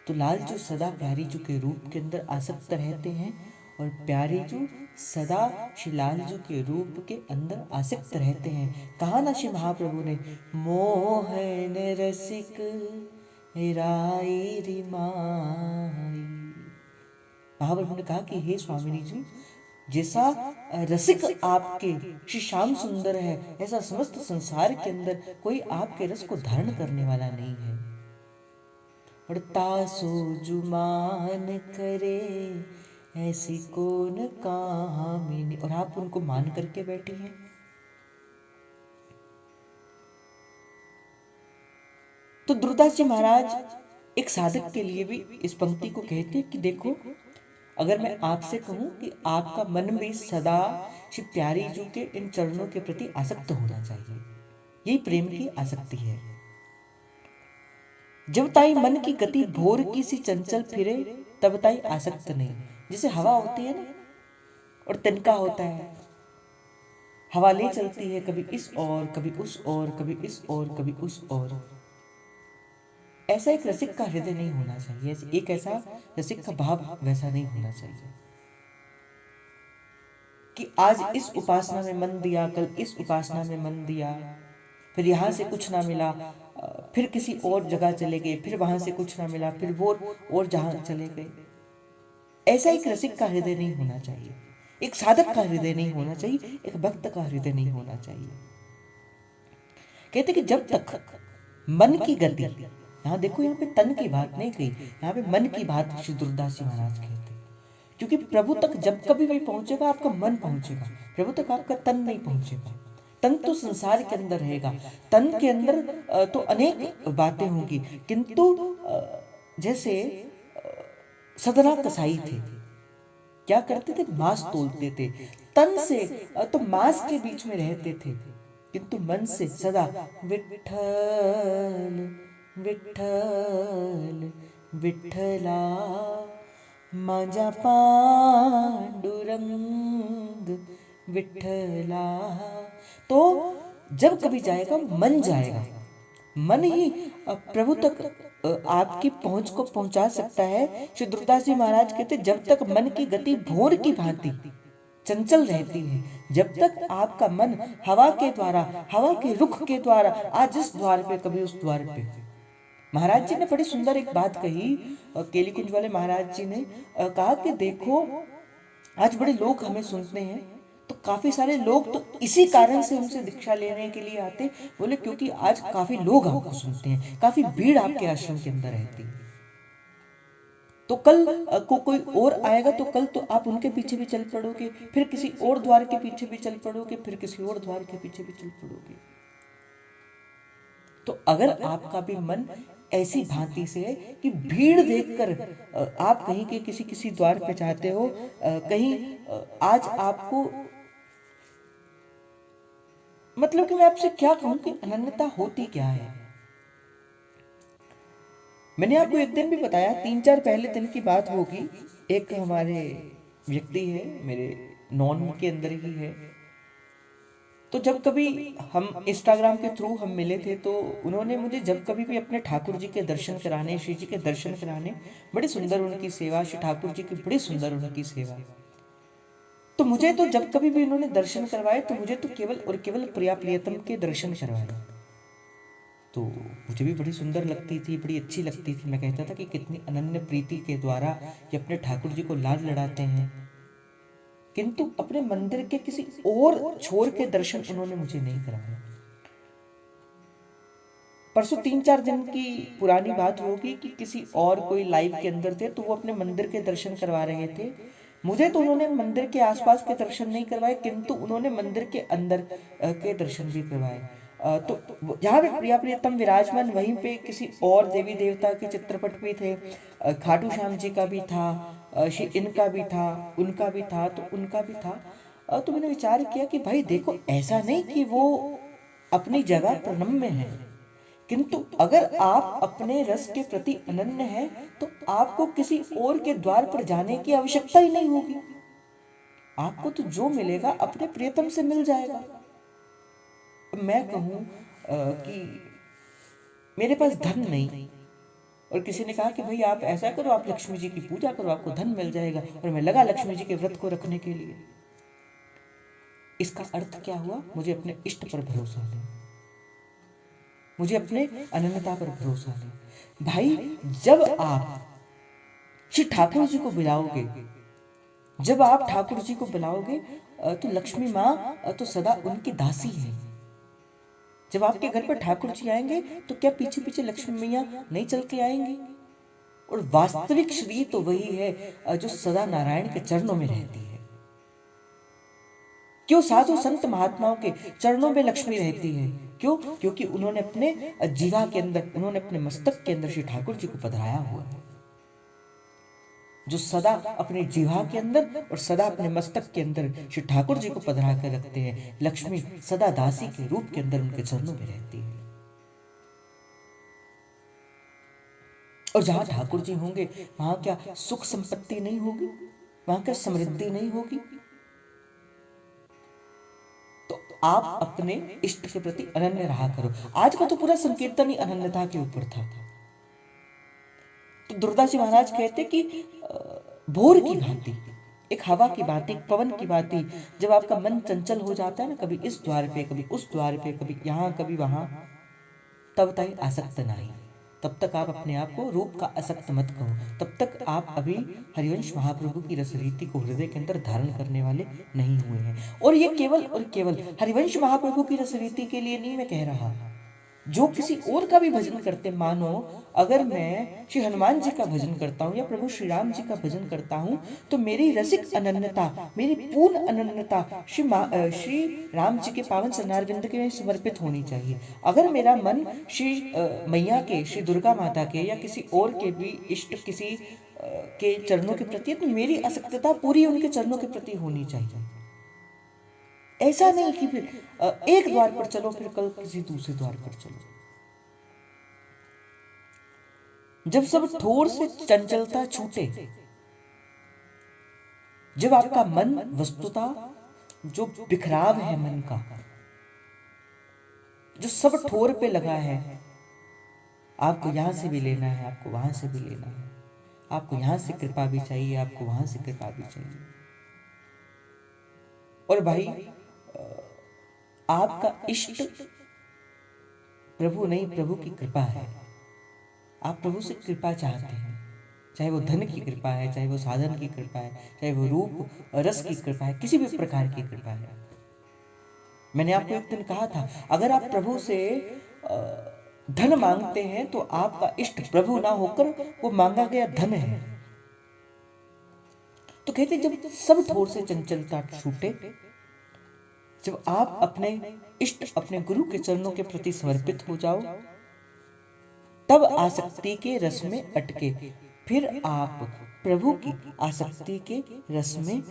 तो लालजू सदा प्यारी जू के रूप के अंदर आसक्त रहते हैं और प्यारी जू सदा श्री लालजू के रूप के अंदर आसक्त रहते हैं। कहा ना श्री महाप्रभु ने, मोहन रसिक राई रिमाई। महाप्रभु ने कहा कि हे स्वामिनी जी, जैसा रसिक आपके श्री श्याम सुंदर है, ऐसा समस्त संसार के अंदर कोई आपके रस को धारण करने वाला नहीं है। और तासो जुमान करे ऐसी कौन कामिनी, और आप उनको मान करके बैठी हैं। तो दुर्दास जी महाराज एक साधक के लिए भी इस पंक्ति को कहते हैं कि देखो, अगर मैं आपसे कहूं कि आपका मन भी सदा श्री प्यारी जी के इन चरणों के प्रति आसक्त होना चाहिए, यही प्रेम की आसक्ति है। जब ताई मन की गति भोर की सी चंचल फिरे, तब ताई आसक्त नहीं। जैसे हवा होती है ना, और तिनका होता है, हवा ले चलती है कभी इस ओर कभी उस ओर, कभी इस ओर कभी उस ओर। ऐसा एक रसिक का हृदय नहीं होना चाहिए, एक ऐसा रसिक का भाव वैसा नहीं होना चाहिए कि आज इस उपासना में मन दिया, कल इस उपासना में मन दिया, फिर यहाँ से कुछ ना मिला, फिर किसी और जगह चले गए, फिर वहां से कुछ ना मिला, फिर वो और जहां चले गए। ऐसा एक रसिक का हृदय नहीं होना चाहिए, एक साधक का हृदय नहीं होना चाहिए, एक भक्त का हृदय नहीं होना चाहिए। कहते कि जब तक मन की गति, यहाँ देखो, यहाँ पे तन की बात नहीं कही, यहाँ पे मन की बात श्री दुर्दास जी महाराज कहते, क्योंकि प्रभु तक जब कभी भी पहुंचेगा आपका मन पहुंचेगा, प्रभु तक आपका तन नहीं पहुंचेगा। तन तो संसार के अंदर रहेगा, तन के अंदर तो अनेक बातें होंगी, किंतु जैसे सदना कसाई थे, क्या करते थे, मांस तोलते थे, तन से तो मांस के बीच में रहते थे, किंतु मन से सदा विठ्ठल विठ्ठल विठ्ठला माझा पांडुरंग विठ्ठला। तो जब कभी जाएगा मन जाएगा, मन ही प्रभु तक आपकी पहुंच को पहुंचा सकता है। श्री दुर्दास जी महाराज कहते, जब तक मन की गति भोर की भांति चंचल रहती है, जब तक आपका मन हवा के द्वारा, हवा के रुख के द्वारा, आज इस द्वार पे कभी उस द्वार पे। महाराज जी ने बड़ी सुंदर एक बात कही, केली कुंज वाले महाराज जी ने कहा कि देखो, आज बड़े लोग हमें सुनते हैं, तो काफी सारे लोग तो इसी कारण से हमसे दीक्षा लेने के लिए आते, बोले क्योंकि आज काफी लोग आपको सुनते हैं, काफी भीड़ आपके आश्रम के अंदर रहती है। तो कल को कोई और आएगा तो कल तो आप उनके पीछे भी चल पड़ोगे, फिर किसी और द्वार के पीछे भी चल पड़ोगे, फिर किसी और द्वार के पीछे भी चल पड़ोगे। तो अगर आपका भी मन ऐसी भांति से है कि भीड़ देखकर आप कहीं के किसी द्वार पे जाते हो, कहीं आज आपको, मतलब कि मैं आपसे क्या कहूं कि अनन्यता होती क्या है। मैंने आपको एक दिन भी बताया, 3-4 पहले दिन की बात होगी, एक हमारे व्यक्ति है, मेरे नॉन के अंदर ही है, तो जब कभी हम इंस्टाग्राम के थ्रू हम मिले थे, तो उन्होंने मुझे जब कभी भी अपने ठाकुर जी के दर्शन कराने, श्री जी के दर्शन कराने, बड़ी सुंदर उनकी सेवा, श्री ठाकुर जी की बड़ी सुंदर उनकी सेवा, तो मुझे तो जब कभी भी उन्होंने दर्शन करवाए तो मुझे तो केवल और केवल प्रिया प्रियतम के दर्शन करवाए, तो मुझे भी बड़ी सुंदर लगती थी, बड़ी अच्छी लगती थी। मैं कहता था कि कितनी अनन्य प्रीति के द्वारा ये अपने ठाकुर जी को लाड लड़ाते हैं, किंतु अपने मंदिर के किसी और छोर के दर्शन उन्होंने मुझे नहीं करवाए। परसों 3-4 दिन की पुरानी बात होगी कि किसी और कोई लाइव के अंदर थे, तो वो अपने मंदिर के दर्शन करवा रहे थे। मुझे तो उन्होंने मंदिर के आसपास के दर्शन नहीं करवाए, किंतु उन्होंने मंदिर के अंदर के दर्शन भी करवाए। तो जहाँ पे प्रिया प्रियतम विराजमान, वहीं पे किसी और देवी देवता के चित्रपट भी थे, खाटू श्याम जी का भी था, इनका भी था, उनका भी था, तो उनका भी था। तो मैंने विचार किया कि भाई देखो, ऐसा नहीं कि वो अपनी जगह प्रणम्य है, किंतु अगर आप अपने रस के प्रति अनन्य हैं, तो आपको किसी और के द्वार पर जाने की आवश्यकता ही नहीं होगी। आपको तो जो मिलेगा अपने प्रियतम से मिल जाएगा। मैं कहूं कि मेरे पास धन नहीं, और किसी ने कहा कि भाई आप ऐसा करो, आप लक्ष्मी जी की पूजा करो, आपको धन मिल जाएगा, और मैं लगा लक्ष्मी जी के व्रत को रखने के लिए। इसका अर्थ क्या हुआ? मुझे अपने इष्ट पर भरोसा नहीं, मुझे अपने अनन्यता पर भरोसा नहीं। भाई जब आप श्री ठाकुर जी को बुलाओगे, जब आप ठाकुर जी को बुलाओगे तो लक्ष्मी माँ तो सदा उनकी दासी है। जब आपके घर पर ठाकुर जी आएंगे तो क्या पीछे पीछे लक्ष्मी मैया नहीं चल के आएंगी? और वास्तविक श्री तो वही है जो सदा नारायण के चरणों में रहती है। क्यों? साधु संत महात्माओं के चरणों में लक्ष्मी रहती है। क्यों? क्योंकि उन्होंने अपने जीवा के अंदर, उन्होंने अपने मस्तक के अंदर श्री ठाकुर जी को पधराया हुआ है। जो सदा अपने जीवा के अंदर और सदा अपने मस्तक के अंदर श्री ठाकुर जी को पधरा कर रखते हैं। लक्ष्मी सदा दासी के रूप के अंदर उनके चरणों में रहती है। और जहां ठाकुर जी होंगे वहां क्या सुख संपत्ति नहीं होगी? वहां क्या समृद्धि नहीं होगी? तो आप अपने इष्ट के प्रति अनन्य रहा करो। आज का तो पूरा संकीर्तन ही अनन्यता के ऊपर था। तो दुर्दास जी महाराज कहते कि भोर की भांति, एक हवा की भांति, एक पवन की भांति जब आपका मन चंचल हो जाता है ना, कभी इस द्वार पे, कभी उस द्वार पे, कभी यहाँ कभी वहां, तब तक आसक्त नहीं। तब तक आप अपने आप को रूप का आसक्त मत कहो। तब तक आप अभी हरिवंश महाप्रभु की रसरीति को हृदय के अंदर धारण करने वाले नहीं हुए हैं। और ये केवल और केवल हरिवंश महाप्रभु की रसरीति के लिए नहीं मैं कह रहा। जो किसी और का भी भजन करते, मानो अगर मैं श्री हनुमान जी का भजन करता हूँ या प्रभु श्री राम जी का भजन करता हूँ, तो मेरी रसिक अनन्यता, मेरी पूर्ण अनन्यता श्री राम जी के पावन चरणारविंद के में समर्पित होनी चाहिए। अगर मेरा मन श्री मैया के, श्री दुर्गा माता के या किसी और के भी इष्ट किसी के चरणों के प्रति, तो मेरी आसक्तता पूरी उनके चरणों के प्रति होनी चाहिए। ऐसा नहीं कि फिर एक द्वार पर चलो फिर कल किसी दूसरे द्वार पर चलो। जब सब ठोर से चंचलता छूटे, जब आपका मन वस्तुता जो बिखराव है मन का, जो सब ठोर पे लगा है, आपको यहां से भी लेना है, आपको वहां से भी लेना है, आपको यहां से कृपा भी चाहिए, आपको वहां से कृपा भी चाहिए। और भाई आपका इष्ट प्रभु नहीं, प्रभु की कृपा है। आप प्रभु से कृपा चाहते हैं, चाहे वो धन की कृपा है, चाहे वो साधन की कृपा है, चाहे वो रूप रस की कृपा है, किसी भी प्रकार की कृपा है। मैंने आपको एक दिन कहा था, अगर आप प्रभु से धन मांगते हैं तो आपका इष्ट प्रभु ना होकर वो मांगा गया धन है। तो कहते जब सब ठोर से चंचलता छूटे, जब आप अपने इष्ट, अपने गुरु के चरणों के प्रति समर्पित हो जाओ, तब आसक्ति के रस में अटके फिर आप प्रभु की आसक्ति के रस में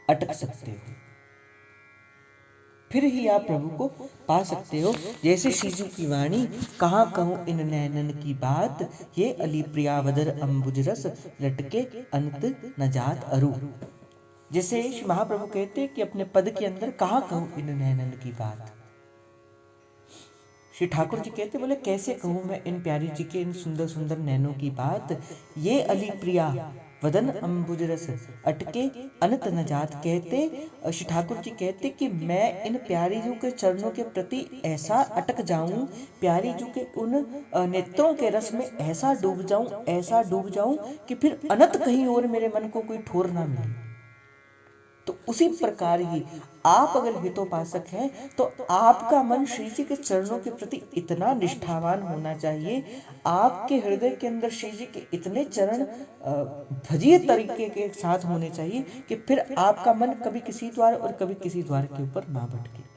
अटक सकते हो। फिर ही आप प्रभु को पा सकते हो। जैसे श्रीजू की वाणी, कहाँ कहूँ इन नैनन की बात, ये अली प्रियावदर अंबुज रस लटके अंत न जात अरु। जैसे महाप्रभु कहते कि अपने पद के अंदर कहाँ कहूँ इन नैनन की बात। श्री ठाकुर जी कहते, बोले कैसे कहूँ मैं इन प्यारी जी के इन सुंदर सुंदर नैनों की बात। ये अली प्रिया वदन अंबुज रस अटके अनंत न जात। कहते श्री ठाकुर जी कहते कि मैं इन प्यारी जी के चरणों के प्रति ऐसा अटक जाऊं, प्यारी जी के उन नेत्रों के रस में ऐसा डूब जाऊं, ऐसा डूब जाऊं कि फिर अनंत कहीं और मेरे मन को कोई ठोर ना मिले। तो उसी प्रकार ही आप अगर हितोपासक हैं तो आपका मन श्री जी के चरणों के प्रति इतना निष्ठावान होना चाहिए, आपके हृदय के अंदर श्री जी के इतने चरण भजिए तरीके के साथ होने चाहिए कि फिर आपका मन कभी किसी द्वार और कभी किसी द्वार के ऊपर ना भटके।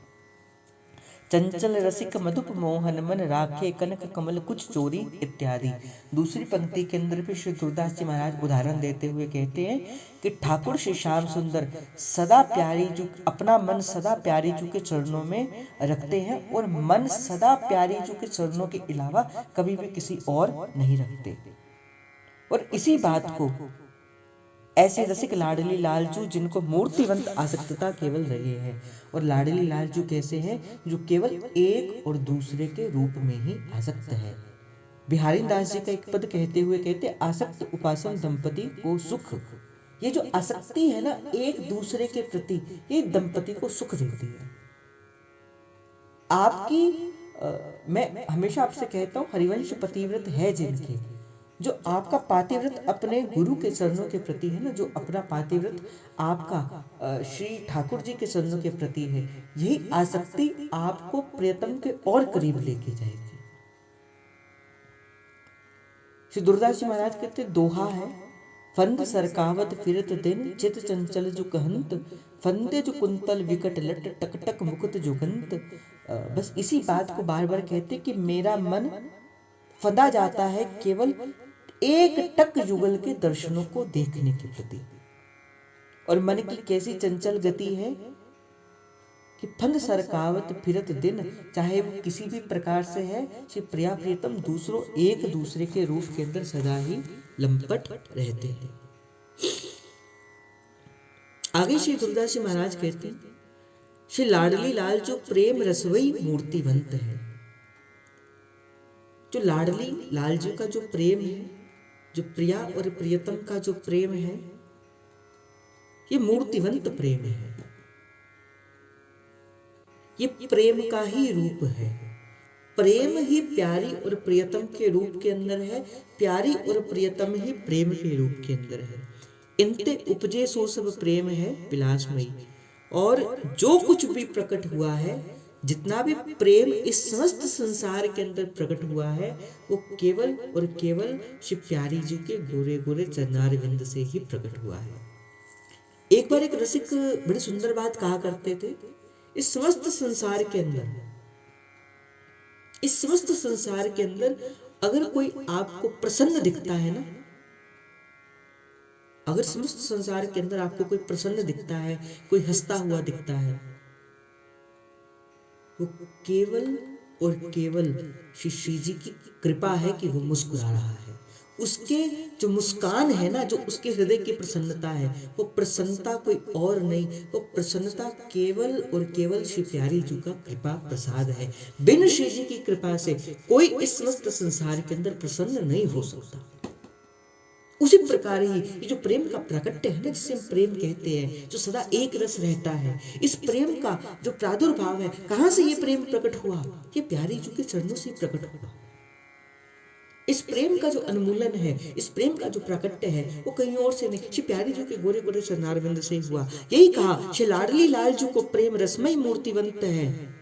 चंचल रसिक मधुप मोहन मन राखे कनक कमल कुछ चोरी इत्यादि। दूसरी पंक्ति के अंदर भी श्री दुर्दास जी महाराज उदाहरण देते हुए कहते हैं कि ठाकुर श्री श्याम सुंदर सदा प्यारी जू, अपना मन सदा प्यारी जू के चरणों में रखते हैं और मन सदा प्यारी जू के चरणों के अलावा कभी भी किसी और नहीं रखते। और इसी बात को ऐसे रसिक लाडली लालजू जिनको मूर्तिवंत आसक्तता केवल रहे हैं। और लाडली लालजू कैसे हैं? जो केवल एक और दूसरे के रूप में ही आसक्त है। बिहारी दास जी का एक पद कहते हुए कहते, आसक्त उपासन दंपति को सुख। ये जो आसक्ति है ना एक दूसरे के प्रति, ये दंपति को सुख देती है। आपकी मैं हमेशा आपसे कहता हूँ, हरिवंश पतिव्रत है जिनके, जो आपका पातिव्रत अपने गुरु के चरणों के प्रति है ना, जो अपना पातिव्रत आपका श्री ठाकुर जी के चरणों के प्रति है, यही आसक्ति आपको प्रियतम के और करीब लेके जाएगी। श्री दुर्दास जी महाराज कहते दोहा है, फंद सरकावत फिरत दिन चित चंचल जो कहंत, फंदे जो कुंतल विकट लट टकटक मुकुट जुगंत। बस इसी बात को बार बार कहते कि मेरा मन फंदा जाता है केवल एक टक युगल के दर्शनों को देखने के प्रति। और मन की कैसी चंचल गति है कि फंद सरकावत फिरत दिन, चाहे वो किसी भी प्रकार से है, श्री प्रिया प्रियतम दूसरों एक दूसरे के रूप के अंदर सदा ही लंपट रहते हैं। आगे श्री दुर्दास जी महाराज कहते हैं, श्री लाडली लाल जो प्रेम रसवई मूर्तिवंत है। जो लाडली लाल जी का जो प्रेम है, जो प्रिया और प्रियतम का जो प्रेम है, ये मूर्तिवंत प्रेम है। ये प्रेम का ही रूप है। प्रेम ही प्यारी और प्रियतम के रूप के अंदर है, प्यारी और प्रियतम ही प्रेम के रूप के अंदर है। इनते उपजे सो सब प्रेम है विलासमयी। और जो कुछ भी प्रकट हुआ है, जितना भी प्रेम इस समस्त संसार के अंदर प्रकट हुआ है, वो केवल और केवल श्री प्यारी जी के गोरे गोरे चरणारविंद से ही प्रकट हुआ है। एक बार एक रसिक बड़ी सुंदर बात कहा करते थे, इस समस्त संसार के अंदर, इस समस्त संसार के अंदर अगर कोई आपको प्रसन्न दिखता है ना, अगर समस्त संसार के अंदर आपको कोई प्रसन्न दिखता है, कोई हंसता हुआ दिखता है, वो केवल और केवल श्री जी की कृपा है कि वो मुस्कुरा रहा है। उसके जो मुस्कान है ना, जो उसके हृदय की प्रसन्नता है, वो प्रसन्नता कोई और नहीं, वो प्रसन्नता केवल और केवल श्री प्यारी जी का कृपा प्रसाद है। बिन श्री जी की कृपा से कोई इस समस्त संसार के अंदर प्रसन्न नहीं हो सकता। उसी प्रकार ही ये जो प्रेम का प्रकट्य है ना, जिसे हम प्रेम कहते हैं, जो सदा एक रस रहता है, इस प्रेम का जो प्रादुर्भाव है, कहां से ये प्रेम प्रकट हुआ? ये प्यारी जी के चरणों से प्रकट हुआ। इस प्रेम का जो उन्मूलन है, इस प्रेम का जो प्राकट्य है, वो कहीं और से नहीं, श्री प्यारी जी के गोरे गोरे चरणारविंद से हुआ। यही कहा, श्री लाडली लाल जी को प्रेम रसमय मूर्तिवंत है,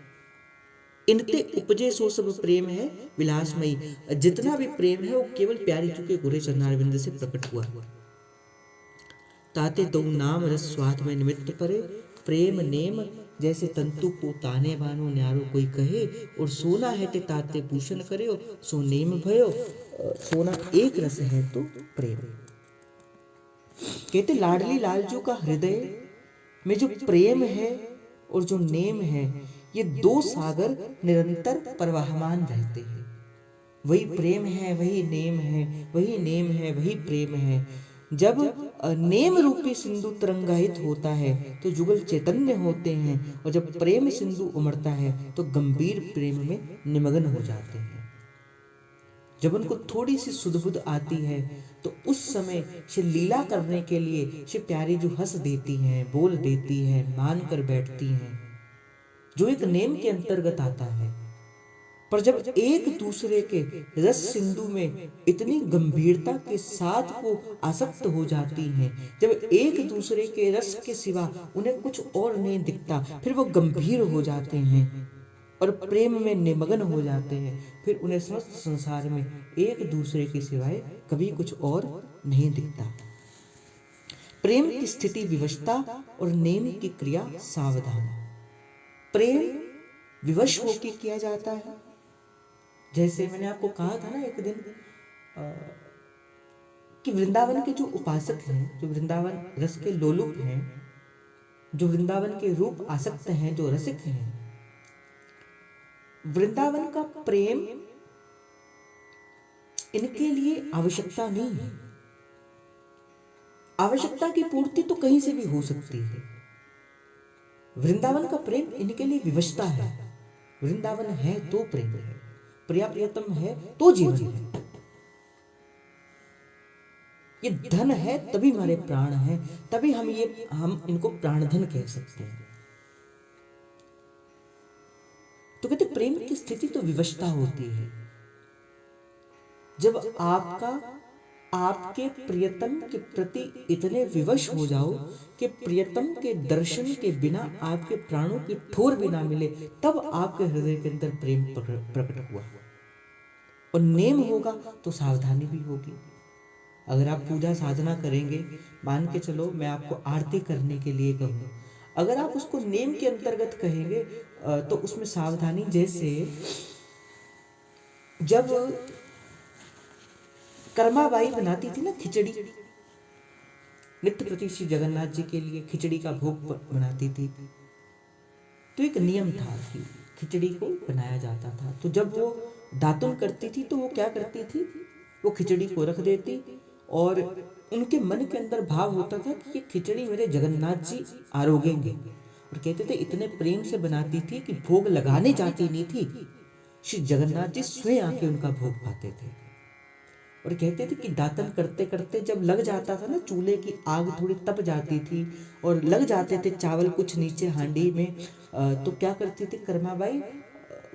इनते उपजे सो सब प्रेम है विलासमयी। जितना भी प्रेम है वो केवल प्यारी जी के गोरे चरणारविंद से प्रकट हुआ। ताते दो नाम रस स्वाद में निमित्त परे, प्रेम नेम जैसे तंतु को ताने बानो न्यारो कोई कहे, और सोना है ते ताते भूषण करे, सो नेम भयो। सोना एक रस है तो प्रेम। कहते लाडली लालजू का हृदय में जो प्रेम है और जो नेम है, ये दो सागर निरंतर प्रवाहमान रहते हैं। वही प्रेम है, वही नेम है, वही नेम है, वही प्रेम है। जब नेम रूपी सिंधु तरंगायित होता है तो जुगल चैतन्य होते हैं, और जब प्रेम सिंधु उमड़ता है तो गंभीर प्रेम में निमग्न हो जाते हैं। जब उनको थोड़ी सी सुध-बुध आती है तो उस समय से लीला करने के लिए श्री प्यारी जो हंस देती हैं, बोल देती हैं, मान कर बैठती हैं, जो एक नेम के अंतर्गत आता है। पर जब एक दूसरे के रस सिंधु में इतनी गंभीरता के साथ वो आसक्त हो जाती हैं, जब एक दूसरे के रस के सिवा उन्हें कुछ और नहीं दिखता, फिर वो गंभीर हो जाते हैं और प्रेम में निमग्न हो जाते हैं। फिर उन्हें समस्त संसार में एक दूसरे के सिवाय कभी कुछ और नहीं दिखता। प्रेम की स्थिति विवशता और नेम की क्रिया सावधान। प्रेम विवश होकर किया जाता है। जैसे मैंने आपको कहा था ना एक दिन कि वृंदावन के जो उपासक हैं, जो वृंदावन रस के लोलुप हैं, जो वृंदावन के रूप आसक्त हैं, जो रसिक हैं, वृंदावन का प्रेम इनके लिए आवश्यकता नहीं है। आवश्यकता की पूर्ति तो कहीं से भी हो सकती है। वृंदावन का प्रेम इनके लिए विवशता है। वृंदावन है तो प्रेम है, प्रिया प्रियतम है तो जीवन है। ये धन है तभी हमारे प्राण है, तभी हम इनको प्राणधन कह सकते हैं। तो कहते प्रेम की स्थिति तो विवशता होती है। जब आपका आपके प्रियतम के प्रति इतने विवश हो जाओ कि प्रियतम के दर्शन के बिना आपके प्राणों की ठोर भी ना मिले, तब आपके हृदय के अंदर प्रेम प्रकट हुआ। और नेम होगा तो सावधानी भी होगी। अगर आप पूजा साधना करेंगे, मान के चलो मैं आपको आरती करने के लिए कहूँ, अगर आप उसको नेम के अंतर्गत कहेंगे तो उसमें सावधानी, जैसे जब कर्माबाई बनाती थी ना खिचड़ी, नित्य प्रति श्री जगन्नाथ जी के लिए खिचड़ी का भोग बनाती थी, तो एक नियम था कि खिचड़ी को बनाया जाता था। तो जब वो दातुन करती थी तो वो क्या करती थी, वो खिचड़ी को रख देती और उनके मन के अंदर भाव होता था कि ये खिचड़ी मेरे जगन्नाथ जी आरोगेंगे, और कहते थे इतने प्रेम से बनाती थी कि भोग लगाने जाती नहीं थी, श्री जगन्नाथ जी स्वयं आके उनका भोग पाते थे। और कहते थे कि दातन करते करते जब लग जाता था ना, चूल्हे की आग थोड़ी तप जाती थी और लग जाते थे चावल कुछ नीचे हांडी में, तो क्या करती थी कर्माबाई,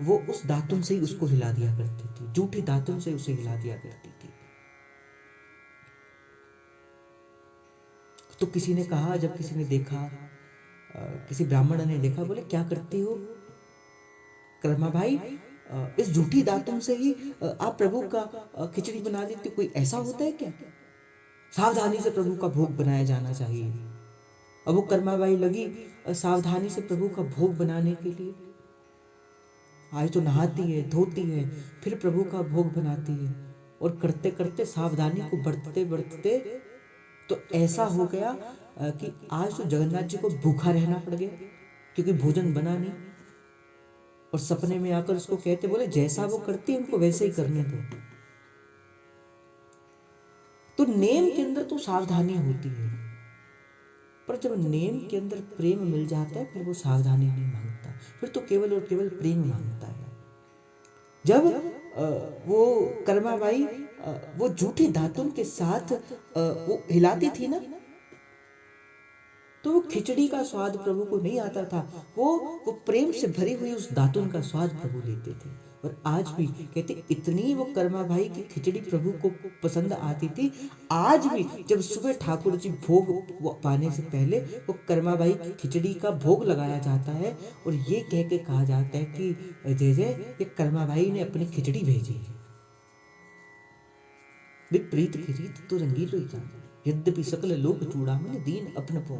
वो उस दातुन से ही उसको हिला दिया करती थी, जूठी दातुन से उसे हिला दिया करती थी। तो किसी ने कहा, जब किसी ने देखा, किसी ब्राह्मण ने देखा, बोले क्या करती हो कर्माबाई, इस जूठी दातुन से ही आप प्रभु का खिचड़ी बना देती, कोई ऐसा होता है क्या, सावधानी से प्रभु का भोग बनाया जाना चाहिए। अब वो कर्माबाई लगी सावधानी से प्रभु का भोग बनाने के लिए, आज तो नहाती है, धोती है, फिर प्रभु का भोग बनाती है, और करते करते सावधानी को बढ़ते बढ़ते तो ऐसा हो गया कि आज तो जगन्नाथ जी को भूखा रहना पड़ गया, क्योंकि भोजन बना नहीं। और सपने में आकर उसको कहते, बोले जैसा वो करती है उनको वैसे ही करने दो। तो नेम के अंदर तो सावधानी होती है, पर जब नेम के अंदर प्रेम मिल जाता है फिर वो सावधानी नहीं मांगता, फिर तो केवल और केवल प्रेम मांगता है। जब वो कर्माबाई वो जूठी दातुन के साथ वो हिलाती थी ना, तो वो खिचड़ी का स्वाद प्रभु को नहीं आता था, वो प्रेम से भरी हुई उस दातुन का स्वाद प्रभु लेते थे। और आज भी कहते इतनी वो कर्मा भाई की खिचड़ी प्रभु को पसंद आती थी, आज भी जब सुबह ठाकुर जी भोग पाने से पहले वो कर्मा भाई की खिचड़ी का भोग लगाया जाता है, और ये कह के कहा जाता है कि जय जय ये कर्मा भाई ने अपनी खिचड़ी भेजी है। प्रीत की रीत तो रंगीलो ही जान, यद्यपि सकल लोक चूड़ामणि दीन अपन पो,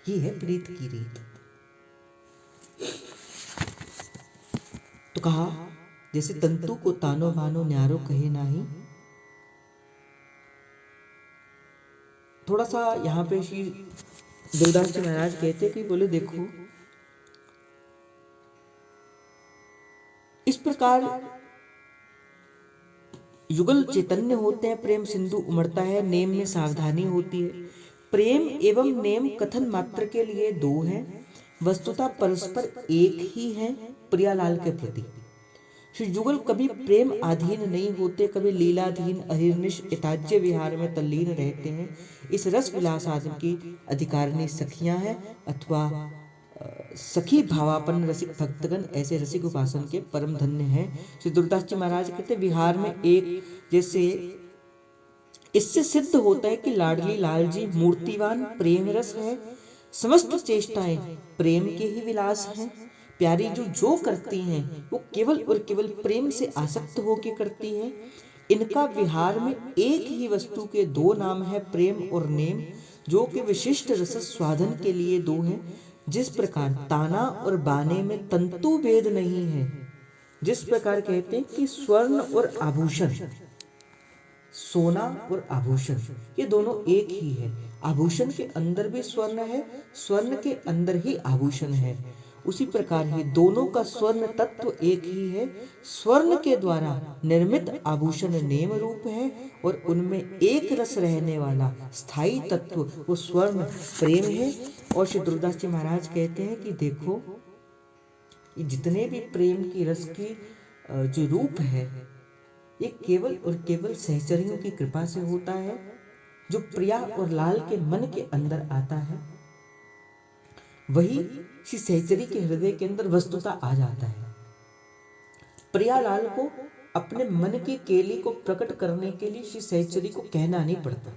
ये है प्रीत की रीत। तो कहा जैसे तंतु को तानो बानो न्यारो कहे नाही, थोड़ा सा यहाँ पे श्री दुर्दास जी महाराज कहते कि बोले देखो इस प्रकार युगल चैतन्य होते हैं, प्रेम सिंधु उमड़ता है, नेम में सावधानी होती है। प्रेम एवं नेम कथन मात्र के लिए दो हैं, वस्तुतः परस्पर एक ही हैं प्रियालाल के प्रति। श्री जुगल कभी प्रेम अधीन नहीं होते, कभी लीलाधीन अहिर्निश इताज्य विहार में तल्लीन रहते हैं। इस रस विलास आदि की अधिकारिणी सखियां हैं अथवा सखी भावापन रसिक भक्तगण, ऐसे रसिक उपासन के परम धन्य हैं। श्री दुर्दास जी महाराज कहते विहार में एक, जैसे इससे सिद्ध होता है कि लाडली लाल जी मूर्तिवान प्रेम रस है, समस्त चेष्टाएं प्रेम के ही विलास हैं। प्यारी जो करती हैं वो केवल और केवल प्रेम से आसक्त होकर करती हैं। इनका विहार में एक ही वस्तु के दो नाम है, प्रेम और नेम, जो कि विशिष्ट रस स्वाधन के लिए दो हैं। जिस प्रकार ताना और बाने में तंतु भेद नहीं है, जिस प्रकार कहते हैं कि स्वर्ण और आभूषण, सोना और आभूषण ये दोनों एक ही है, आभूषण के अंदर भी स्वर्ण है, स्वर्ण के अंदर ही आभूषण है, उसी प्रकार ही दोनों का स्वर्ण तत्व एक ही है। स्वर्ण के द्वारा निर्मित आभूषण नेम रूप है, और उनमें एक रस रहने वाला स्थायी तत्व वो स्वर्ण प्रेम है। और श्री दुर्दास जी महाराज कहते हैं कि देखो ये जितने भी प्रेम की रस की जो रूप है, ये केवल और केवल सहचरियों की कृपा से होता है। जो प्रिया और लाल के मन के अंदर आता है वही श्री सहचरी के हृदय के अंदर वस्तुता आ जाता है। प्रिया लाल को अपने मन की केली को प्रकट करने के लिए श्री सहचरी को कहना नहीं पड़ता।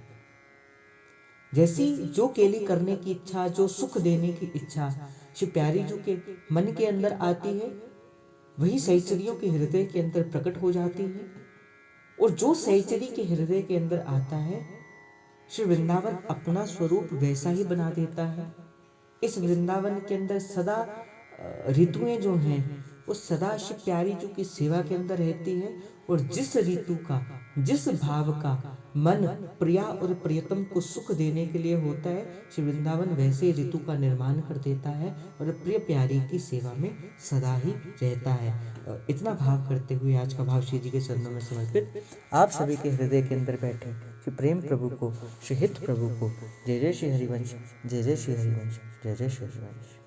जैसी जो केली करने की इच्छा, जो सुख देने की इच्छा श्री प्यारी जी के मन के अंदर आती है, वही सहचरियों के हृदय के अंदर प्रकट हो जाती है। और जो सहचरी के हृदय के अंदर आता है, श्री वृंदावन अपना स्वरूप वैसा ही बना देता है। इस वृंदावन के अंदर सदा ऋतुएं जो हैं वो सदा श्री प्यारी जी की सेवा के अंदर रहती है। और जिस ऋतु का, जिस भाव का मन प्रिया और प्रियतम को सुख देने के लिए होता है, श्री वृंदावन वैसे ऋतु का निर्माण कर देता है और प्रिय प्यारी की सेवा में सदा ही रहता है। इतना भाव करते हुए आज का भाव श्री जी के चरणों में समर्पित आप सभी के हृदय के अंदर बैठे श्री प्रेम प्रभु को, श्री हित प्रभु को। जय जय श्री हरिवंश, जय जय श्री हरिवंश, जय जय श्री हरिवंश।